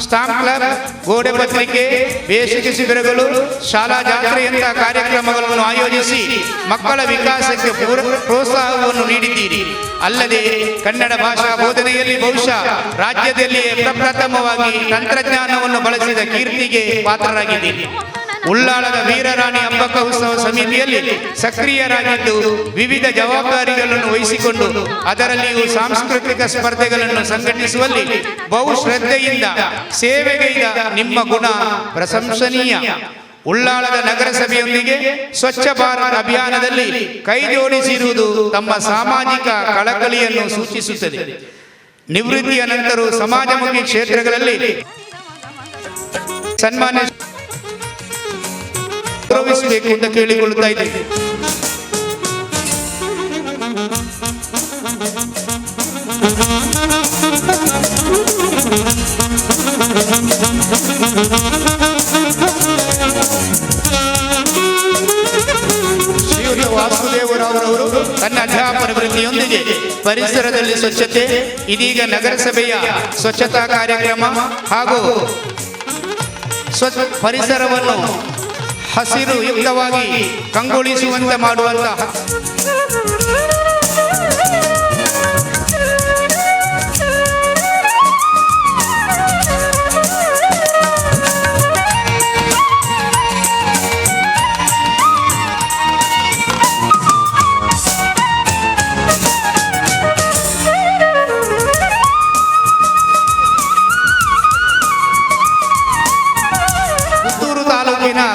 ಸ್ಟಾಂಪ್ ಕ್ಲಬ್, ಗೋಡೆ ಪತ್ರಿಕೆ, ಬೇಸಿಗೆ ಶಿಬಿರಗಳು, ಶಾಲಾ ಜಾತ್ರೆಯಂತಹ ಕಾರ್ಯಕ್ರಮಗಳನ್ನು ಆಯೋಜಿಸಿ ಮಕ್ಕಳ ವಿಕಾಸಕ್ಕೆ ಪ್ರೋತ್ಸಾಹವನ್ನು ನೀಡಿದ್ದೀರಿ. ಅಲ್ಲದೆ ಕನ್ನಡ ಭಾಷಾ ಬೋಧನೆಯಲ್ಲಿ ಬಹುಶಃ ರಾಜ್ಯದಲ್ಲಿಯೇ ಪ್ರಪ್ರಥಮವಾಗಿ ತಂತ್ರಜ್ಞಾನವನ್ನು ಬಳಸಿದ ಕೀರ್ತಿಗೆ ಪಾತ್ರರಾಗಿದ್ದೀರಿ. ಉಳ್ಳಾಳದ ವೀರರಾಣಿ ಹಬ್ಬಕ ಉತ್ಸವ ಸಮಿತಿಯಲ್ಲಿ ಸಕ್ರಿಯರಾಗಿದ್ದು ವಿವಿಧ ಜವಾಬ್ದಾರಿಗಳನ್ನು ವಹಿಸಿಕೊಂಡು ಅದರಲ್ಲಿಯೂ ಸಾಂಸ್ಕೃತಿಕ ಸ್ಪರ್ಧೆಗಳನ್ನು ಸಂಘಟಿಸುವಲ್ಲಿ ಬಹು ಶ್ರದ್ಧೆಯಿಂದ ಸೇವೆಗೈದ ನಿಮ್ಮ ಗುಣ ಪ್ರಶಂಸನೀಯ. ಉಳ್ಳಾಳದ ನಗರಸಭೆಯೊಂದಿಗೆ ಸ್ವಚ್ಛ ಭಾರತ್ ಅಭಿಯಾನದಲ್ಲಿ ಕೈ ಜೋಡಿಸಿರುವುದು ತಮ್ಮ ಸಾಮಾಜಿಕ ಕಳಕಳಿಯನ್ನು ಸೂಚಿಸುತ್ತದೆ. ನಿವೃತ್ತಿಯ ನಂತರ ಸಮಾಜಮುಖಿ ಕ್ಷೇತ್ರಗಳಲ್ಲಿ ಸನ್ಮಾನ್ಯ ಗೌರವಿಸಬೇಕು ಅಂತ ಕೇಳಿಕೊಳ್ಳುತ್ತಾ ಇದ್ದೇನೆ. ಶ್ರೀಯುತ ವಾಸುದೇವರಾವ್ ತನ್ನ ಅಧ್ಯಾಪನ ವೃತ್ತಿಯೊಂದಿಗೆ ಪರಿಸರದಲ್ಲಿ ಸ್ವಚ್ಛತೆ, ಇದೀಗ ನಗರಸಭೆಯ ಸ್ವಚ್ಛತಾ ಕಾರ್ಯಕ್ರಮ ಹಾಗೂ ಪರಿಸರವನ್ನು ಹಸಿರು ಯುಕ್ತವಾಗಿ ಕಂಗೊಳಿಸುವಂತೆ ಮಾಡುವಂತಹ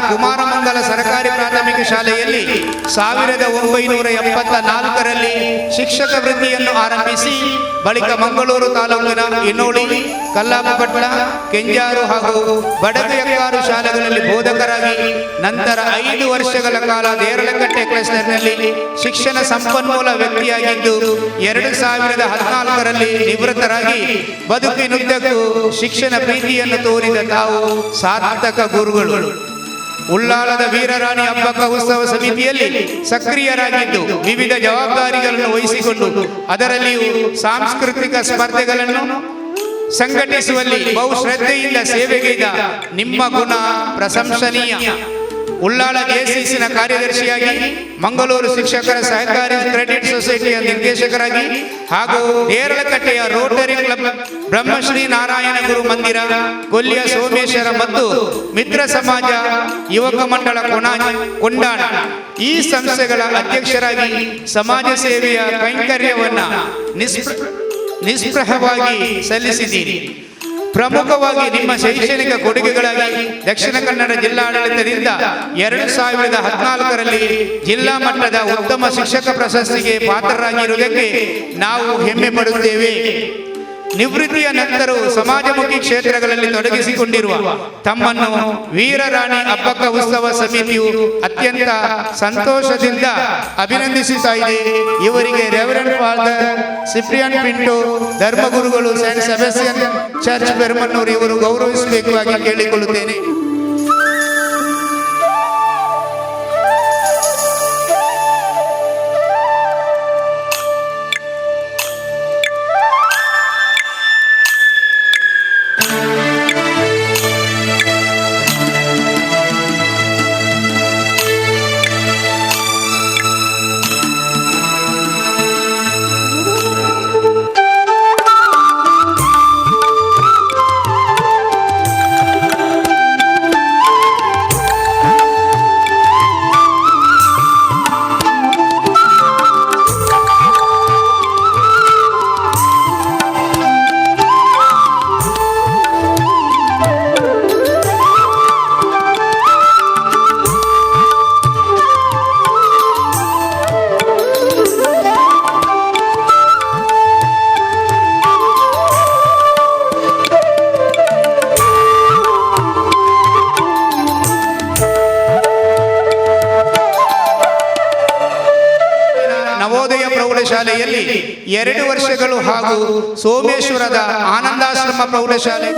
ಕುಮಾರಮಂಗಲ ಸರ್ಕಾರಿ ಪ್ರಾಥಮಿಕ ಪ್ರಾಥಮಿಕ ಶಾಲೆಯಲ್ಲಿ 1974ರಲ್ಲಿ ಶಿಕ್ಷಕ ವೃತ್ತಿಯನ್ನು ಆರಂಭಿಸಿ ಬಳಿಕ ಮಂಗಳೂರು ತಾಲೂಕಿನ ಇನೋಳಿ, ಕಲ್ಲಾಪಪಟ್ಣ, ಕೆಂಜಾರು ಹಾಗೂ ಬಡಗಯಕ್ಕಾರು ಶಾಲೆಗಳಲ್ಲಿ ಬೋಧಕರಾಗಿ ನಂತರ 5 ವರ್ಷಗಳ ಕಾಲ ದೇರಳಕಟ್ಟೆ ಕ್ಲಸ್ಟರ್ನಲ್ಲಿ ಶಿಕ್ಷಣ ಸಂಪನ್ಮೂಲ ವ್ಯಕ್ತಿಯಾಗಿದ್ದು 2014ರಲ್ಲಿ ನಿವೃತ್ತರಾಗಿ ಬದುಕಿನುದ್ದಕ್ಕೂ ಶಿಕ್ಷಣ ಪ್ರೀತಿಯನ್ನು ತೋರಿದ ತಾವು ಸಾರ್ಥಕ ಗುರುಗಳು. ಉಳ್ಳಾಲದ ವೀರರಾಣಿ ಹಬ್ಬಕ್ಕ ಉತ್ಸವ ಸಮಿತಿಯಲ್ಲಿ ಸಕ್ರಿಯರಾಗಿದ್ದು ವಿವಿಧ ಜವಾಬ್ದಾರಿಗಳನ್ನು ವಹಿಸಿಕೊಂಡು ಅದರಲ್ಲಿಯೂ ಸಾಂಸ್ಕೃತಿಕ ಸ್ಪರ್ಧೆಗಳನ್ನು ಸಂಘಟಿಸುವಲ್ಲಿ ಬಹುಶ್ರದ್ಧೆಯಿಂದ ಸೇವೆಗೈದ ನಿಮ್ಮ ಗುಣ ಪ್ರಶಂಸನೀಯ. ಉಳ್ಳಾಲ ಜೆಸಿಸಿನ ಕಾರ್ಯದರ್ಶಿಯಾಗಿ, ಮಂಗಳೂರು ಶಿಕ್ಷಕರ ಸಹಕಾರಿ ಕ್ರೆಡಿಟ್ ಸೊಸೈಟಿಯ ನಿರ್ದೇಶಕರಾಗಿ ಹಾಗೂ ದೇರಳಕಟ್ಟೆಯ ರೋಟರಿ ಕ್ಲಬ್, ಬ್ರಹ್ಮಶ್ರೀ ನಾರಾಯಣ ಗುರು ಮಂದಿರ, ಕೊಲ್ಲಿಯ ಸೋಮೇಶ್ವರ ಮತ್ತು ಮಿತ್ರ ಸಮಾಜ ಯುವಕ ಮಂಡಳ ಕೊಂಡಾಣ ಈ ಸಂಸ್ಥೆಗಳ ಅಧ್ಯಕ್ಷರಾಗಿ ಸಮಾಜ ಸೇವೆಯ ಕೈಂಕರ್ಯವನ್ನು ನಿಸ್ಪೃಹವಾಗಿ ಸಲ್ಲಿಸಿದ್ದೀರಿ. ಪ್ರಮುಖವಾಗಿ ನಿಮ್ಮ ಶೈಕ್ಷಣಿಕ ಕೊಡುಗೆಗಳಾಗಿ ದಕ್ಷಿಣ ಕನ್ನಡ ಜಿಲ್ಲಾಡಳಿತದಿಂದ 2014ರಲ್ಲಿ ಜಿಲ್ಲಾ ಮಟ್ಟದ ಉತ್ತಮ ಶಿಕ್ಷಕ ಪ್ರಶಸ್ತಿಗೆ ಪಾತ್ರರಾಗಿರುವುದಕ್ಕೆ ನಾವು ಹೆಮ್ಮೆ ಪಡುತ್ತೇವೆ. ನಿವೃತ್ತಿಯ ನಂತರವೂ ಸಮಾಜಮುಖಿ ಕ್ಷೇತ್ರಗಳಲ್ಲಿ ತೊಡಗಿಸಿಕೊಂಡಿರುವ ತಮ್ಮನ್ನು ವೀರರಾಣಿ ಹಬ್ಬಕ್ಕ ಉತ್ಸವ ಸಮಿತಿಯು ಅತ್ಯಂತ ಸಂತೋಷದಿಂದ ಅಭಿನಂದಿಸುತ್ತಾ ಇದೆ. ಇವರಿಗೆ ರೆವರೆಂಡ್ ಫಾದರ್ ಸಿಪ್ರಿಯನ್ ಪಿಂಟೋ, ಧರ್ಮಗುರುಗಳು, ಸೇಂಟ್ ಸೆಬಾಸ್ಟಿಯನ್ ಚರ್ಚ್ ಬೆರ್ಮನ್ನೂರು ಇವರು ಗೌರವಿಸಬೇಕಾಗಿ ಕೇಳಿಕೊಳ್ಳುತ್ತೇನೆ. ನವೋದಯ ಪ್ರೌಢಶಾಲೆಯಲ್ಲಿ 2 ವರ್ಷಗಳು ಹಾಗೂ ಸೋಮೇಶ್ವರದ ಆನಂದಾಶ್ರಮ ಪ್ರೌಢಶಾಲೆ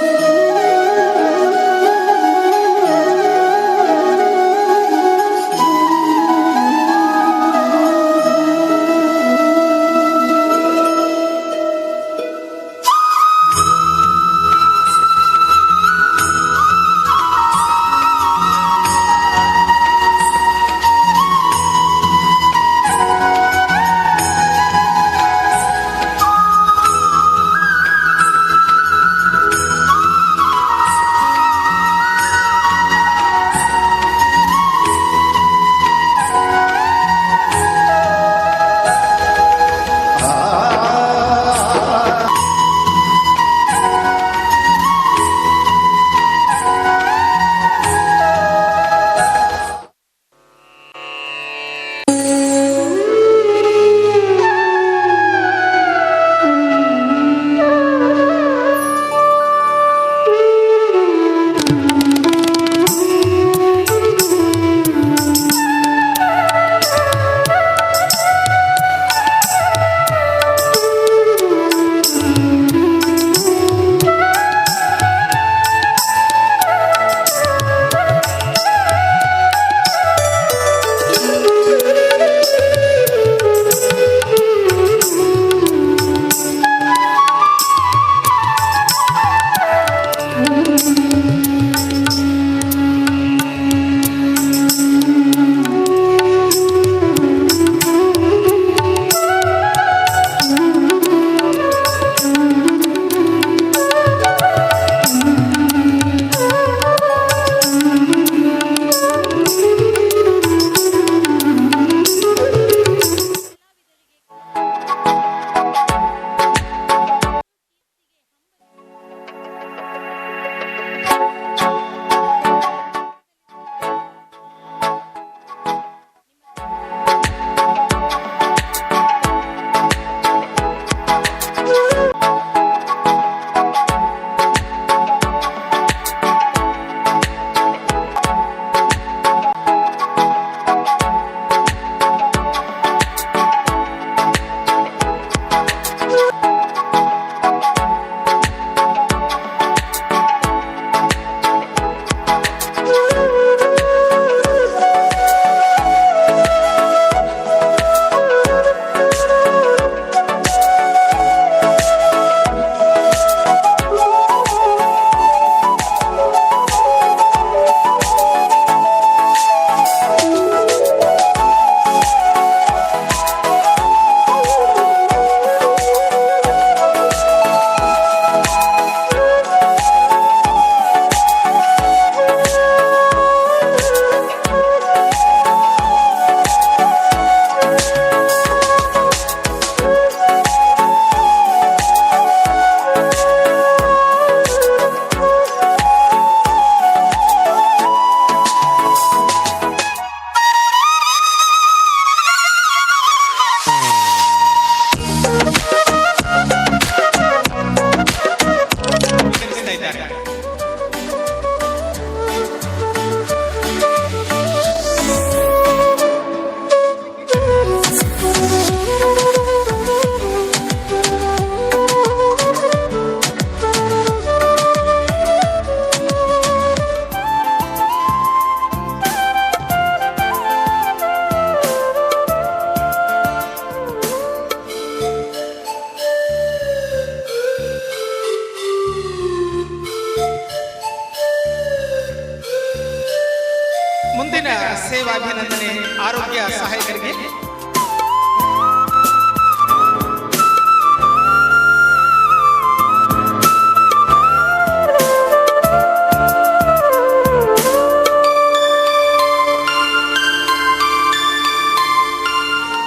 ಸೇವಾಭಿನಂದನೆ ಆರೋಗ್ಯ ಸಹಾಯಕರಿಗೆ.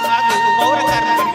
ಹಾಗೂ ಪೌರ ಕಾರ್ಮಿಕರಿಗೆ.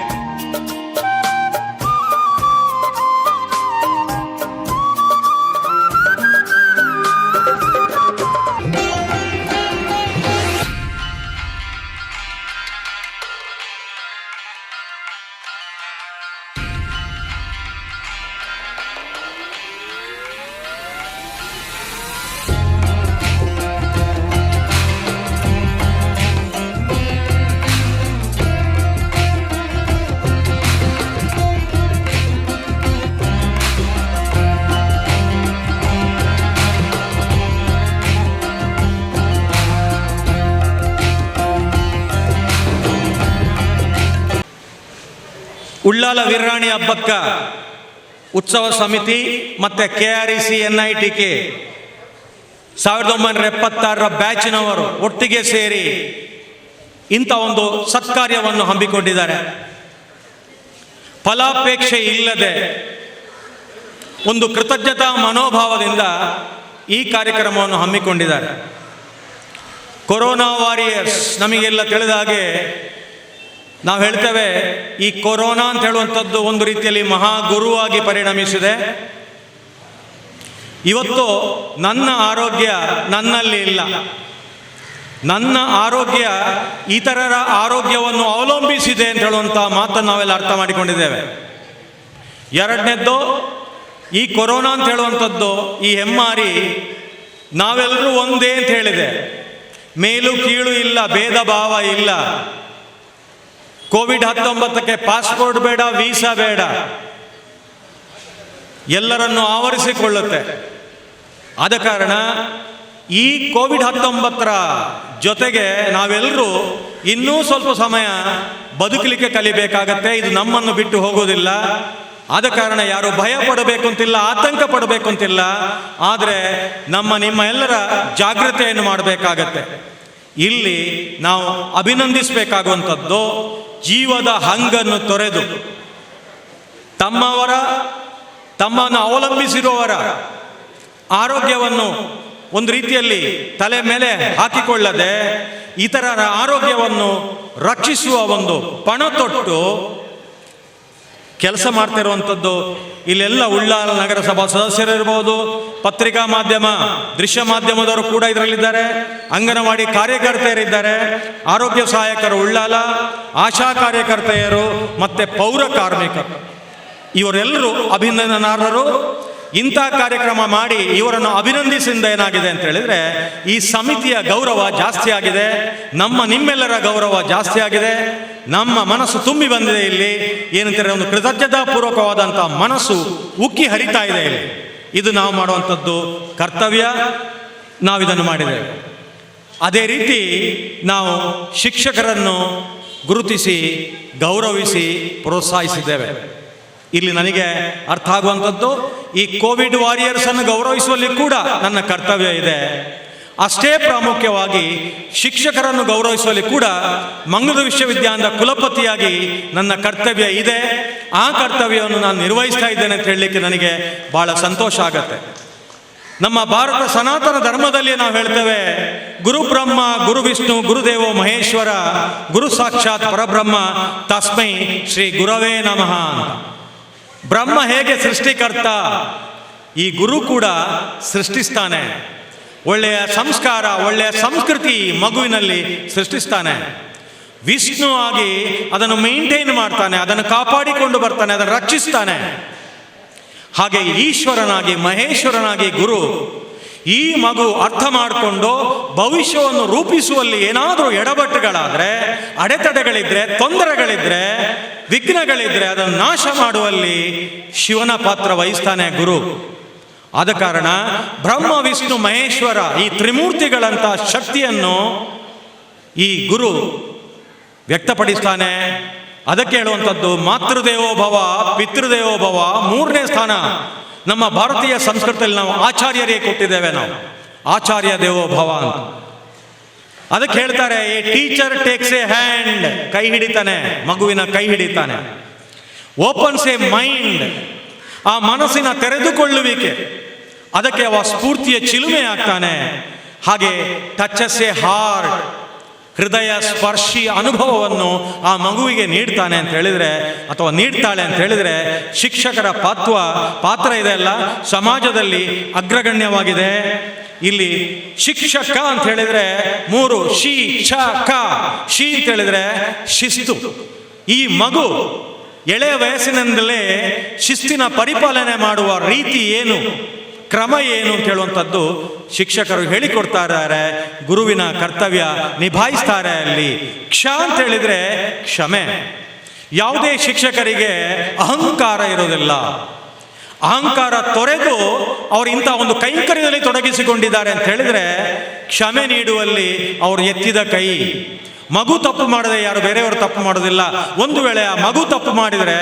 ಉಳ್ಳಾಲ ವೀರಾಣಿ ಹಬ್ಬಕ್ಕ ಉತ್ಸವ ಸಮಿತಿ ಮತ್ತು KREC NITK 1976 ಬ್ಯಾಚಿನವರು ಒಟ್ಟಿಗೆ ಸೇರಿ ಇಂಥ ಒಂದು ಸತ್ಕಾರ್ಯವನ್ನು ಹಮ್ಮಿಕೊಂಡಿದ್ದಾರೆ. ಫಲಾಪೇಕ್ಷೆ ಇಲ್ಲದೆ ಒಂದು ಕೃತಜ್ಞತಾ ಮನೋಭಾವದಿಂದ ಈ ಕಾರ್ಯಕ್ರಮವನ್ನು ಹಮ್ಮಿಕೊಂಡಿದ್ದಾರೆ. ಕೊರೋನಾ ವಾರಿಯರ್ಸ್ ನಮಗೆಲ್ಲ ತಿಳಿದ ಹಾಗೆ ನಾವು ಹೇಳ್ತೇವೆ, ಈ ಕೊರೋನಾ ಅಂತ ಹೇಳುವಂಥದ್ದು ಒಂದು ರೀತಿಯಲ್ಲಿ ಮಹಾಗುರುವಾಗಿ ಪರಿಣಮಿಸಿದೆ. ಇವತ್ತು ನನ್ನ ಆರೋಗ್ಯ ನನ್ನಲ್ಲಿ ಇಲ್ಲ, ನನ್ನ ಆರೋಗ್ಯ ಇತರರ ಆರೋಗ್ಯವನ್ನು ಅವಲಂಬಿಸಿದೆ ಅಂತ ಹೇಳುವಂಥ ಮಾತನ್ನು ನಾವೆಲ್ಲ ಅರ್ಥ ಮಾಡಿಕೊಂಡಿದ್ದೇವೆ. ಎರಡನೇದ್ದು, ಈ ಕೊರೋನಾ ಅಂತ ಹೇಳುವಂಥದ್ದು, ಈ ಹೆಮ್ಮಾರಿ ನಾವೆಲ್ಲರೂ ಒಂದೇ ಅಂತ ಹೇಳಿದೆ. ಮೇಲು ಕೀಳು ಇಲ್ಲ, ಭೇದ ಭಾವ ಇಲ್ಲ. ಕೋವಿಡ್-19ಕ್ಕೆ ಪಾಸ್ಪೋರ್ಟ್ ಬೇಡ, ವೀಸಾ ಬೇಡ, ಎಲ್ಲರನ್ನು ಆವರಿಸಿಕೊಳ್ಳುತ್ತೆ. ಆದ ಕಾರಣ ಈ ಕೋವಿಡ್-19 ಜೊತೆಗೆ ನಾವೆಲ್ಲರೂ ಇನ್ನೂ ಸ್ವಲ್ಪ ಸಮಯ ಬದುಕಲಿಕ್ಕೆ ಕಲಿಬೇಕಾಗತ್ತೆ. ಇದು ನಮ್ಮನ್ನು ಬಿಟ್ಟು ಹೋಗೋದಿಲ್ಲ. ಆದ ಕಾರಣ ಯಾರು ಭಯ ಪಡಬೇಕು ಅಂತಿಲ್ಲ, ಆತಂಕ ಪಡಬೇಕು ಅಂತಿಲ್ಲ. ಆದರೆ ನಿಮ್ಮ ಎಲ್ಲರ ಜಾಗೃತೆಯನ್ನು ಮಾಡಬೇಕಾಗತ್ತೆ. ಇಲ್ಲಿ ನಾವು ಅಭಿನಂದಿಸಬೇಕಾಗುವಂಥದ್ದು, ಜೀವದ ಹಂಗನ್ನು ತೊರೆದು ತಮ್ಮನ್ನು ಅವಲಂಬಿಸಿರುವವರ ಆರೋಗ್ಯವನ್ನು ಒಂದು ರೀತಿಯಲ್ಲಿ ತಲೆ ಮೇಲೆ ಹಾಕಿಕೊಳ್ಳದೆ ಇತರರ ಆರೋಗ್ಯವನ್ನು ರಕ್ಷಿಸುವ ಒಂದು ಪಣ ತೊಟ್ಟು ಕೆಲಸ ಮಾಡ್ತಿರುವಂಥದ್ದು. ಇಲ್ಲೆಲ್ಲ ಉಳ್ಳಾಲ ನಗರಸಭಾ ಸದಸ್ಯರಿರ್ಬೋದು, ಪತ್ರಿಕಾ ಮಾಧ್ಯಮ, ದೃಶ್ಯ ಮಾಧ್ಯಮದವರು ಕೂಡ ಇದರಲ್ಲಿದ್ದಾರೆ, ಅಂಗನವಾಡಿ ಕಾರ್ಯಕರ್ತೆಯರಿದ್ದಾರೆ, ಆರೋಗ್ಯ ಸಹಾಯಕರು ಉಳ್ಳಾಲ, ಆಶಾ ಕಾರ್ಯಕರ್ತೆಯರು ಮತ್ತು ಪೌರ ಕಾರ್ಮಿಕರು, ಇವರೆಲ್ಲರೂ ಅಭಿನಂದನಾರ್ಹರು. ಇಂಥ ಕಾರ್ಯಕ್ರಮ ಮಾಡಿ ಇವರನ್ನು ಅಭಿನಂದಿಸಿದ ಏನಾಗಿದೆ ಅಂತ ಹೇಳಿದರೆ, ಈ ಸಮಿತಿಯ ಗೌರವ ಜಾಸ್ತಿ ಆಗಿದೆ, ನಿಮ್ಮೆಲ್ಲರ ಗೌರವ ಜಾಸ್ತಿ ಆಗಿದೆ. ನಮ್ಮ ಮನಸ್ಸು ತುಂಬಿ ಬಂದಿದೆ. ಇಲ್ಲಿ ಏನಂತಾರೆ, ಒಂದು ಕೃತಜ್ಞತಾಪೂರ್ವಕವಾದಂಥ ಮನಸ್ಸು ಉಕ್ಕಿ ಹರಿತಾ ಇದೆ. ಇಲ್ಲಿ ಇದು ನಾವು ಮಾಡುವಂಥದ್ದು ಕರ್ತವ್ಯ, ನಾವಿದನ್ನು ಮಾಡಿದ್ದೇವೆ. ಅದೇ ರೀತಿ ನಾವು ಶಿಕ್ಷಕರನ್ನು ಗುರುತಿಸಿ ಗೌರವಿಸಿ ಪ್ರೋತ್ಸಾಹಿಸಿದ್ದೇವೆ. ಇಲ್ಲಿ ನನಗೆ ಅರ್ಥ ಆಗುವಂಥದ್ದು, ಈ ಕೋವಿಡ್ ವಾರಿಯರ್ಸನ್ನು ಗೌರವಿಸುವಲ್ಲಿ ಕೂಡ ನನ್ನ ಕರ್ತವ್ಯ ಇದೆ. ಅಷ್ಟೇ ಪ್ರಾಮುಖ್ಯವಾಗಿ ಶಿಕ್ಷಕರನ್ನು ಗೌರವಿಸುವಲ್ಲಿ ಕೂಡ ಮಂಗಳೂರು ವಿಶ್ವವಿದ್ಯಾಲಯದ ಕುಲಪತಿಯಾಗಿ ನನ್ನ ಕರ್ತವ್ಯ ಇದೆ. ಆ ಕರ್ತವ್ಯವನ್ನು ನಾನು ನಿರ್ವಹಿಸ್ತಾ ಇದ್ದೇನೆ ಅಂತ ಹೇಳಲಿಕ್ಕೆ ನನಗೆ ಭಾಳ ಸಂತೋಷ ಆಗತ್ತೆ. ನಮ್ಮ ಭಾರತ ಸನಾತನ ಧರ್ಮದಲ್ಲಿ ನಾವು ಹೇಳ್ತೇವೆ, ಗುರು ಬ್ರಹ್ಮ ಗುರು ವಿಷ್ಣು ಗುರುದೇವೋ ಮಹೇಶ್ವರ, ಗುರು ಸಾಕ್ಷಾತ್ ಪರಬ್ರಹ್ಮ ತಸ್ಮೈ ಶ್ರೀ ಗುರವೇ ನಮಃ ಅಂತ. ಬ್ರಹ್ಮ ಹೇಗೆ ಸೃಷ್ಟಿಕರ್ತ, ಈ ಗುರು ಕೂಡ ಸೃಷ್ಟಿಸ್ತಾನೆ. ಒಳ್ಳೆಯ ಸಂಸ್ಕಾರ, ಒಳ್ಳೆಯ ಸಂಸ್ಕೃತಿ ಮಗುವಿನಲ್ಲಿ ಸೃಷ್ಟಿಸ್ತಾನೆ. ವಿಷ್ಣು ಆಗಿ ಅದನ್ನು ಮೇಂಟೈನ್ ಮಾಡ್ತಾನೆ, ಅದನ್ನು ಕಾಪಾಡಿಕೊಂಡು ಬರ್ತಾನೆ, ಅದನ್ನು ರಕ್ಷಿಸ್ತಾನೆ. ಹಾಗೆ ಈಶ್ವರನಾಗಿ ಮಹೇಶ್ವರನಾಗಿ ಗುರು ಈ ಮಗು ಅರ್ಥ ಮಾಡಿಕೊಂಡು ಭವಿಷ್ಯವನ್ನು ರೂಪಿಸುವಲ್ಲಿ ಏನಾದರೂ ಎಡವಟ್ಟುಗಳಾದರೆ, ಅಡೆತಡೆಗಳಿದ್ರೆ, ತೊಂದರೆಗಳಿದ್ರೆ, ವಿಘ್ನಗಳಿದ್ರೆ ಅದನ್ನು ನಾಶ ಮಾಡುವಲ್ಲಿ ಶಿವನ ಪಾತ್ರ ವಹಿಸ್ತಾನೆ ಗುರು. ಆದ ಕಾರಣ ಬ್ರಹ್ಮ ವಿಷ್ಣು ಮಹೇಶ್ವರ ಈ ತ್ರಿಮೂರ್ತಿಗಳಂಥ ಶಕ್ತಿಯನ್ನು ಈ ಗುರು ವ್ಯಕ್ತಪಡಿಸ್ತಾನೆ. ಅದಕ್ಕೆ ಹೇಳುವಂಥದ್ದು ಮಾತೃದೇವೋಭವ ಪಿತೃದೇವೋಭವ. ಮೂರನೇ ಸ್ಥಾನ ನಮ್ಮ ಭಾರತೀಯ ಸಂಸ್ಕೃತಿಯಲ್ಲಿ ನಾವು ಆಚಾರ್ಯರಿಗೆ ಕೊಟ್ಟಿದ್ದೇವೆ. ನಾವು ಆಚಾರ್ಯ ದೇವೋಭವ ಅಂತ. ಅದಕ್ಕೆ ಹೇಳ್ತಾರೆ, A teacher takes A hand, ಕೈ ಹಿಡಿತಾನೆ, ಮಗುವಿನ ಕೈ ಹಿಡಿತಾನೆ. ಓಪನ್ಸ್ ಎ ಮೈಂಡ್, ಆ ಮನಸ್ಸಿನ ತೆರೆದುಕೊಳ್ಳುವಿಕೆ, ಅದಕ್ಕೆ ಅವ ಸ್ಫೂರ್ತಿಯ ಚಿಲುಮೆ ಆಗ್ತಾನೆ. ಹಾಗೆ ಟಚಸ್ ಎ ಹಾರ್ಟ್, ಹೃದಯ ಸ್ಪರ್ಶಿ ಅನುಭವವನ್ನು ಆ ಮಗುವಿಗೆ ನೀಡ್ತಾನೆ ಅಂತ ಹೇಳಿದರೆ, ಅಥವಾ ನೀಡ್ತಾಳೆ ಅಂತ ಹೇಳಿದರೆ, ಶಿಕ್ಷಕರ ಪಾತ್ರ ಇದೆಲ್ಲ ಸಮಾಜದಲ್ಲಿ ಅಗ್ರಗಣ್ಯವಾಗಿದೆ. ಇಲ್ಲಿ ಶಿಕ್ಷಕ ಅಂತ ಹೇಳಿದರೆ 3 ಶಿ ಛ ಕ. ಶಿ ಅಂತ ಹೇಳಿದರೆ ಶಿಸ್ತು. ಈ ಮಗು ಎಳೆಯ ವಯಸ್ಸಿನಿಂದಲೇ ಶಿಸ್ತಿನ ಪರಿಪಾಲನೆ ಮಾಡುವ ರೀತಿ ಏನು, ಕ್ರಮ ಏನು ಅಂತ ಹೇಳುವಂಥದ್ದು ಶಿಕ್ಷಕರು ಹೇಳಿಕೊಡ್ತಾ ಇದ್ದಾರೆ. ಗುರುವಿನ ಕರ್ತವ್ಯ ನಿಭಾಯಿಸ್ತಾರೆ ಅಲ್ಲಿ. ಕ್ಷ ಅಂತ ಹೇಳಿದರೆ ಕ್ಷಮೆ. ಯಾವುದೇ ಶಿಕ್ಷಕರಿಗೆ ಅಹಂಕಾರ ಇರೋದಿಲ್ಲ. ಅಹಂಕಾರ ತೊರೆದು ಅವರು ಇಂಥ ಒಂದು ಕೈಂಕರ್ಯದಲ್ಲಿ ತೊಡಗಿಸಿಕೊಂಡಿದ್ದಾರೆ ಅಂತ ಹೇಳಿದರೆ, ಕ್ಷಮೆ ನೀಡುವಲ್ಲಿ ಅವರು ಎತ್ತಿದ ಕೈ. ಮಗು ತಪ್ಪು ಮಾಡದೆ ಯಾರು ಬೇರೆಯವರು ತಪ್ಪು ಮಾಡೋದಿಲ್ಲ. ಒಂದು ವೇಳೆ ಆ ಮಗು ತಪ್ಪು ಮಾಡಿದರೆ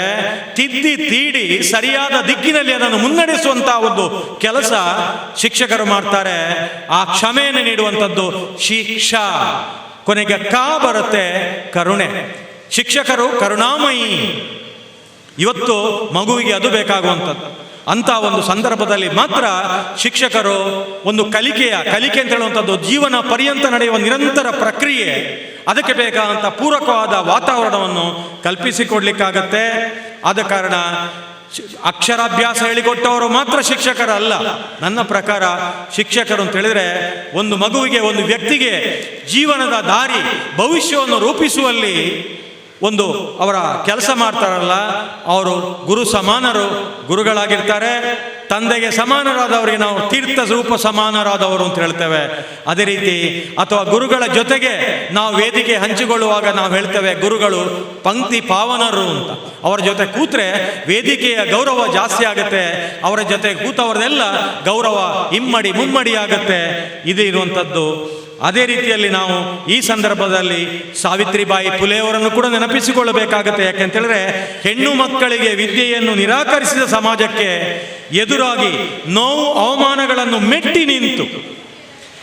ತಿದ್ದಿ ತೀಡಿ ಸರಿಯಾದ ದಿಕ್ಕಿನಲ್ಲಿ ಅದನ್ನು ಮುನ್ನಡೆಸುವಂತ ಒಂದು ಕೆಲಸ ಶಿಕ್ಷಕರು ಮಾಡ್ತಾರೆ. ಆ ಕ್ಷಮೆಯನ್ನು ನೀಡುವಂಥದ್ದು ಶಿಕ್ಷಾ. ಕೊನೆಗೆ ಕ ಬರುತ್ತೆ, ಕರುಣೆ. ಶಿಕ್ಷಕರು ಕರುಣಾಮಯಿ. ಇವತ್ತು ಮಗುವಿಗೆ ಅದು ಬೇಕಾಗುವಂಥದ್ದು. ಅಂತ ಒಂದು ಸಂದರ್ಭದಲ್ಲಿ ಮಾತ್ರ ಶಿಕ್ಷಕರು ಒಂದು ಕಲಿಕೆ ಅಂತ ಹೇಳುವಂಥದ್ದು ಜೀವನ ಪರ್ಯಂತ ನಡೆಯುವ ನಿರಂತರ ಪ್ರಕ್ರಿಯೆ. ಅದಕ್ಕೆ ಬೇಕಾದಂಥ ಪೂರಕವಾದ ವಾತಾವರಣವನ್ನು ಕಲ್ಪಿಸಿಕೊಡ್ಲಿಕ್ಕಾಗತ್ತೆ. ಆದ ಕಾರಣ ಅಕ್ಷರಾಭ್ಯಾಸ ಹೇಳಿಕೊಟ್ಟವರು ಮಾತ್ರ ಶಿಕ್ಷಕರಲ್ಲ. ನನ್ನ ಪ್ರಕಾರ ಶಿಕ್ಷಕರು ಅಂತ ಹೇಳಿದ್ರೆ ಒಂದು ಮಗುವಿಗೆ, ಒಂದು ವ್ಯಕ್ತಿಗೆ ಜೀವನದ ದಾರಿ, ಭವಿಷ್ಯವನ್ನು ರೂಪಿಸುವಲ್ಲಿ ಒಂದು ಅವರ ಕೆಲಸ ಮಾಡ್ತಾರಲ್ಲ, ಅವರು ಗುರು ಸಮಾನರು, ಗುರುಗಳಾಗಿರ್ತಾರೆ. ತಂದೆಗೆ ಸಮಾನರಾದವರಿಗೆ ನಾವು ತೀರ್ಥ ರೂಪ ಸಮಾನರಾದವರು ಅಂತ ಹೇಳ್ತೇವೆ. ಅದೇ ರೀತಿ ಅಥವಾ ಗುರುಗಳ ಜೊತೆಗೆ ನಾವು ವೇದಿಕೆ ಹಂಚಿಕೊಳ್ಳುವಾಗ ನಾವು ಹೇಳ್ತೇವೆ ಗುರುಗಳು ಪಂಕ್ತಿ ಪಾವನರು ಅಂತ. ಅವರ ಜೊತೆ ಕೂತ್ರೆ ವೇದಿಕೆಯ ಗೌರವ ಜಾಸ್ತಿ ಆಗುತ್ತೆ. ಅವರ ಜೊತೆ ಕೂತವರದೆಲ್ಲ ಗೌರವ ಇಮ್ಮಡಿ ಮುಮ್ಮಡಿ ಆಗುತ್ತೆ. ಇದು ಇರುವಂಥದ್ದು. ಅದೇ ರೀತಿಯಲ್ಲಿ ನಾವು ಈ ಸಂದರ್ಭದಲ್ಲಿ ಸಾವಿತ್ರಿಬಾಯಿ ಫುಲೆಯವರನ್ನು ಕೂಡ ನೆನಪಿಸಿಕೊಳ್ಳಬೇಕಾಗತ್ತೆ. ಯಾಕೆಂತೇಳಿದ್ರೆ ಹೆಣ್ಣು ಮಕ್ಕಳಿಗೆ ವಿದ್ಯೆಯನ್ನು ನಿರಾಕರಿಸಿದ ಸಮಾಜಕ್ಕೆ ಎದುರಾಗಿ ನೋವು ಅವಮಾನಗಳನ್ನು ಮೆಟ್ಟಿ ನಿಂತು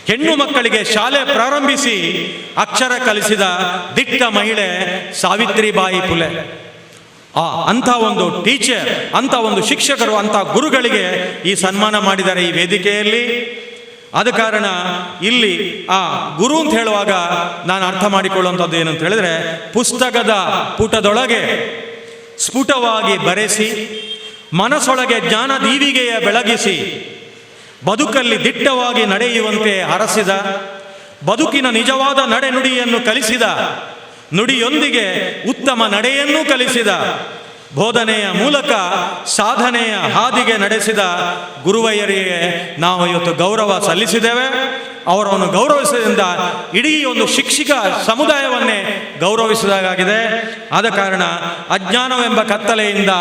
ಹೆಣ್ಣು ಮಕ್ಕಳಿಗೆ ಶಾಲೆ ಪ್ರಾರಂಭಿಸಿ ಅಕ್ಷರ ಕಲಿಸಿದ ದಿಟ್ಟ ಮಹಿಳೆ ಸಾವಿತ್ರಿಬಾಯಿ ಫುಲೆ. ಅಂಥ ಒಂದು ಟೀಚರ್, ಅಂಥ ಒಂದು ಶಿಕ್ಷಕರು, ಅಂಥ ಗುರುಗಳಿಗೆ ಈ ಸನ್ಮಾನ ಮಾಡಿದ್ದಾರೆ ಈ ವೇದಿಕೆಯಲ್ಲಿ. ಆದ ಕಾರಣ ಇಲ್ಲಿ ಆ ಗುರು ಅಂತ ಹೇಳುವಾಗ ನಾನು ಅರ್ಥ ಮಾಡಿಕೊಳ್ಳುವಂಥದ್ದು ಏನಂತ ಹೇಳಿದ್ರೆ, ಪುಸ್ತಕದ ಪುಟದೊಳಗೆ ಸ್ಫುಟವಾಗಿ ಬರೆಸಿ ಮನಸ್ಸೊಳಗೆ ಜ್ಞಾನ ದೀವಿಗೆಯ ಬೆಳಗಿಸಿ ಬದುಕಲ್ಲಿ ದಿಟ್ಟವಾಗಿ ನಡೆಯುವಂತೆ ಹರಸಿದ, ಬದುಕಿನ ನಿಜವಾದ ನಡೆನುಡಿಯನ್ನು ಕಲಿಸಿದ, ನುಡಿಯೊಂದಿಗೆ ಉತ್ತಮ ನಡೆಯನ್ನೂ ಕಲಿಸಿದ, ಬೋಧನೆಯ ಮೂಲಕ ಸಾಧನೆಯ ಹಾದಿಗೆ ನಡೆಸಿದ ಗುರುವಯ್ಯರಿಗೆ ನಾವು ಇವತ್ತು ಗೌರವ ಸಲ್ಲಿಸಿದ್ದೇವೆ. ಅವರನ್ನು ಗೌರವಿಸಿದ್ರಿಂದ ಇಡೀ ಒಂದು ಶಿಕ್ಷಕ ಸಮುದಾಯವನ್ನೇ ಗೌರವಿಸಿದಾಗಿದೆ. ಆದ ಕಾರಣ ಅಜ್ಞಾನವೆಂಬ ಕತ್ತಲೆಯಿಂದ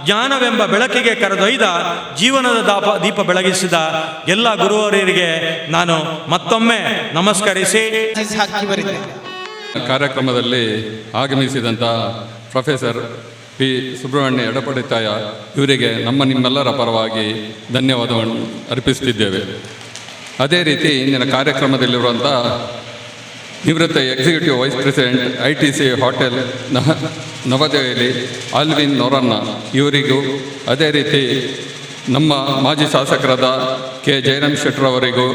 ಜ್ಞಾನವೆಂಬ ಬೆಳಕಿಗೆ ಕರೆದೊಯ್ದ ಜೀವನದ ದೀಪ ಬೆಳಗಿಸಿದ ಎಲ್ಲ ಗುರುವರಿಯರಿಗೆ ನಾನು ಮತ್ತೊಮ್ಮೆ ನಮಸ್ಕರಿಸಿ ಕಾರ್ಯಕ್ರಮದಲ್ಲಿ ಆಗಮಿಸಿದಂಥ ಪ್ರೊಫೆಸರ್ ಪಿ ಸುಬ್ರಹ್ಮಣ್ಯ ಎಡಪಡಿತಾಯ ಇವರಿಗೆ ನಿಮ್ಮೆಲ್ಲರ ಪರವಾಗಿ ಧನ್ಯವಾದವನ್ನು ಅರ್ಪಿಸುತ್ತಿದ್ದೇವೆ. ಅದೇ ರೀತಿ ಇಂದಿನ ಕಾರ್ಯಕ್ರಮದಲ್ಲಿರುವಂಥ ನಿವೃತ್ತ executive vice president ITC hotel Navadehali Alwyn Noronha ಇವರಿಗೂ, ಅದೇ ರೀತಿ ನಮ್ಮ ಮಾಜಿ ಶಾಸಕರಾದ ಕೆ ಜಯರಾಮ್ ಶೆಟ್ಟರ್ ಅವರಿಗೂ,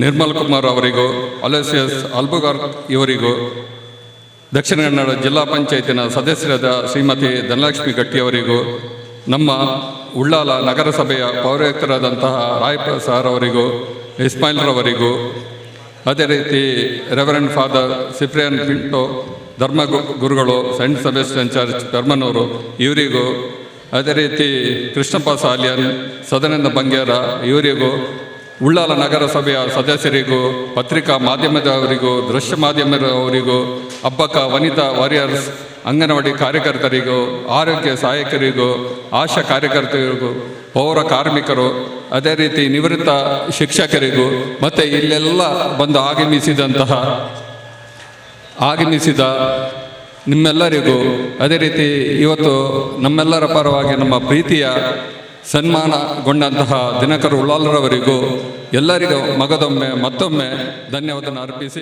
ನಿರ್ಮಲ್ ಕುಮಾರ್ ಅವರಿಗೂ, ಅಲೋಸಿಯಸ್ ಅಲ್ಬುಗಾರ್ ಇವರಿಗೂ, ದಕ್ಷಿಣ ಕನ್ನಡ ಜಿಲ್ಲಾ ಪಂಚಾಯತಿನ ಸದಸ್ಯರಾದ ಶ್ರೀಮತಿ ಧನಲಕ್ಷ್ಮಿ ಗಟ್ಟಿಯವರಿಗೂ, ನಮ್ಮ ಉಳ್ಳಾಲ ನಗರಸಭೆಯ ಪೌರಾಯುಕ್ತರಾದಂತಹ ರಾಯಪ್ಪ ಸಾರ್ ಅವರಿಗೂ, ಇಸ್ಮಾಯಿಲ್ರವರಿಗೂ, ಅದೇ ರೀತಿ ರೆವರೆಂಡ್ ಫಾದರ್ ಸಿಪ್ರಿಯನ್ ಪಿಂಟೋ ಧರ್ಮ ಗುರುಗಳು ಸೆಂಟ್ ಸೆಬೆಸ್ಟಿಯನ್ ಚರ್ಚ್ ಪೆರ್ಮನೂರು ಇವರಿಗೂ, ಅದೇ ರೀತಿ ಕೃಷ್ಣಪ್ಪ ಸಾಲಿಯನ್ ಸದಾನಂದ ಬಂಗೇರ ಇವರಿಗೂ, ಉಳ್ಳಾಲ ನಗರಸಭೆಯ ಸದಸ್ಯರಿಗೂ, ಪತ್ರಿಕಾ ಮಾಧ್ಯಮದವರಿಗೂ, ದೃಶ್ಯ ಮಾಧ್ಯಮದವರಿಗೂ, ಅಬ್ಬಕ್ಕ ವನಿತಾ ವಾರಿಯರ್ಸ್ ಅಂಗನವಾಡಿ ಕಾರ್ಯಕರ್ತರಿಗೂ, ಆರೋಗ್ಯ ಸಹಾಯಕರಿಗೂ, ಆಶಾ ಕಾರ್ಯಕರ್ತರಿಗೂ, ಪೌರ ಕಾರ್ಮಿಕರು, ಅದೇ ರೀತಿ ನಿವೃತ್ತ ಶಿಕ್ಷಕರಿಗೂ, ಮತ್ತು ಇಲ್ಲೆಲ್ಲ ಬಂದು ಆಗಮಿಸಿದ ನಿಮ್ಮೆಲ್ಲರಿಗೂ, ಅದೇ ರೀತಿ ಇವತ್ತು ನಮ್ಮೆಲ್ಲರ ಪರವಾಗಿ ನಮ್ಮ ಪ್ರೀತಿಯ ಸನ್ಮಾನಗೊಂಡಂತಹ ದಿನಕರ್ ಉಳ್ಳಾಲರವರಿಗೂ ಎಲ್ಲರಿಗೂ ಮತ್ತೊಮ್ಮೆ ಧನ್ಯವಾದ ಅರ್ಪಿಸಿ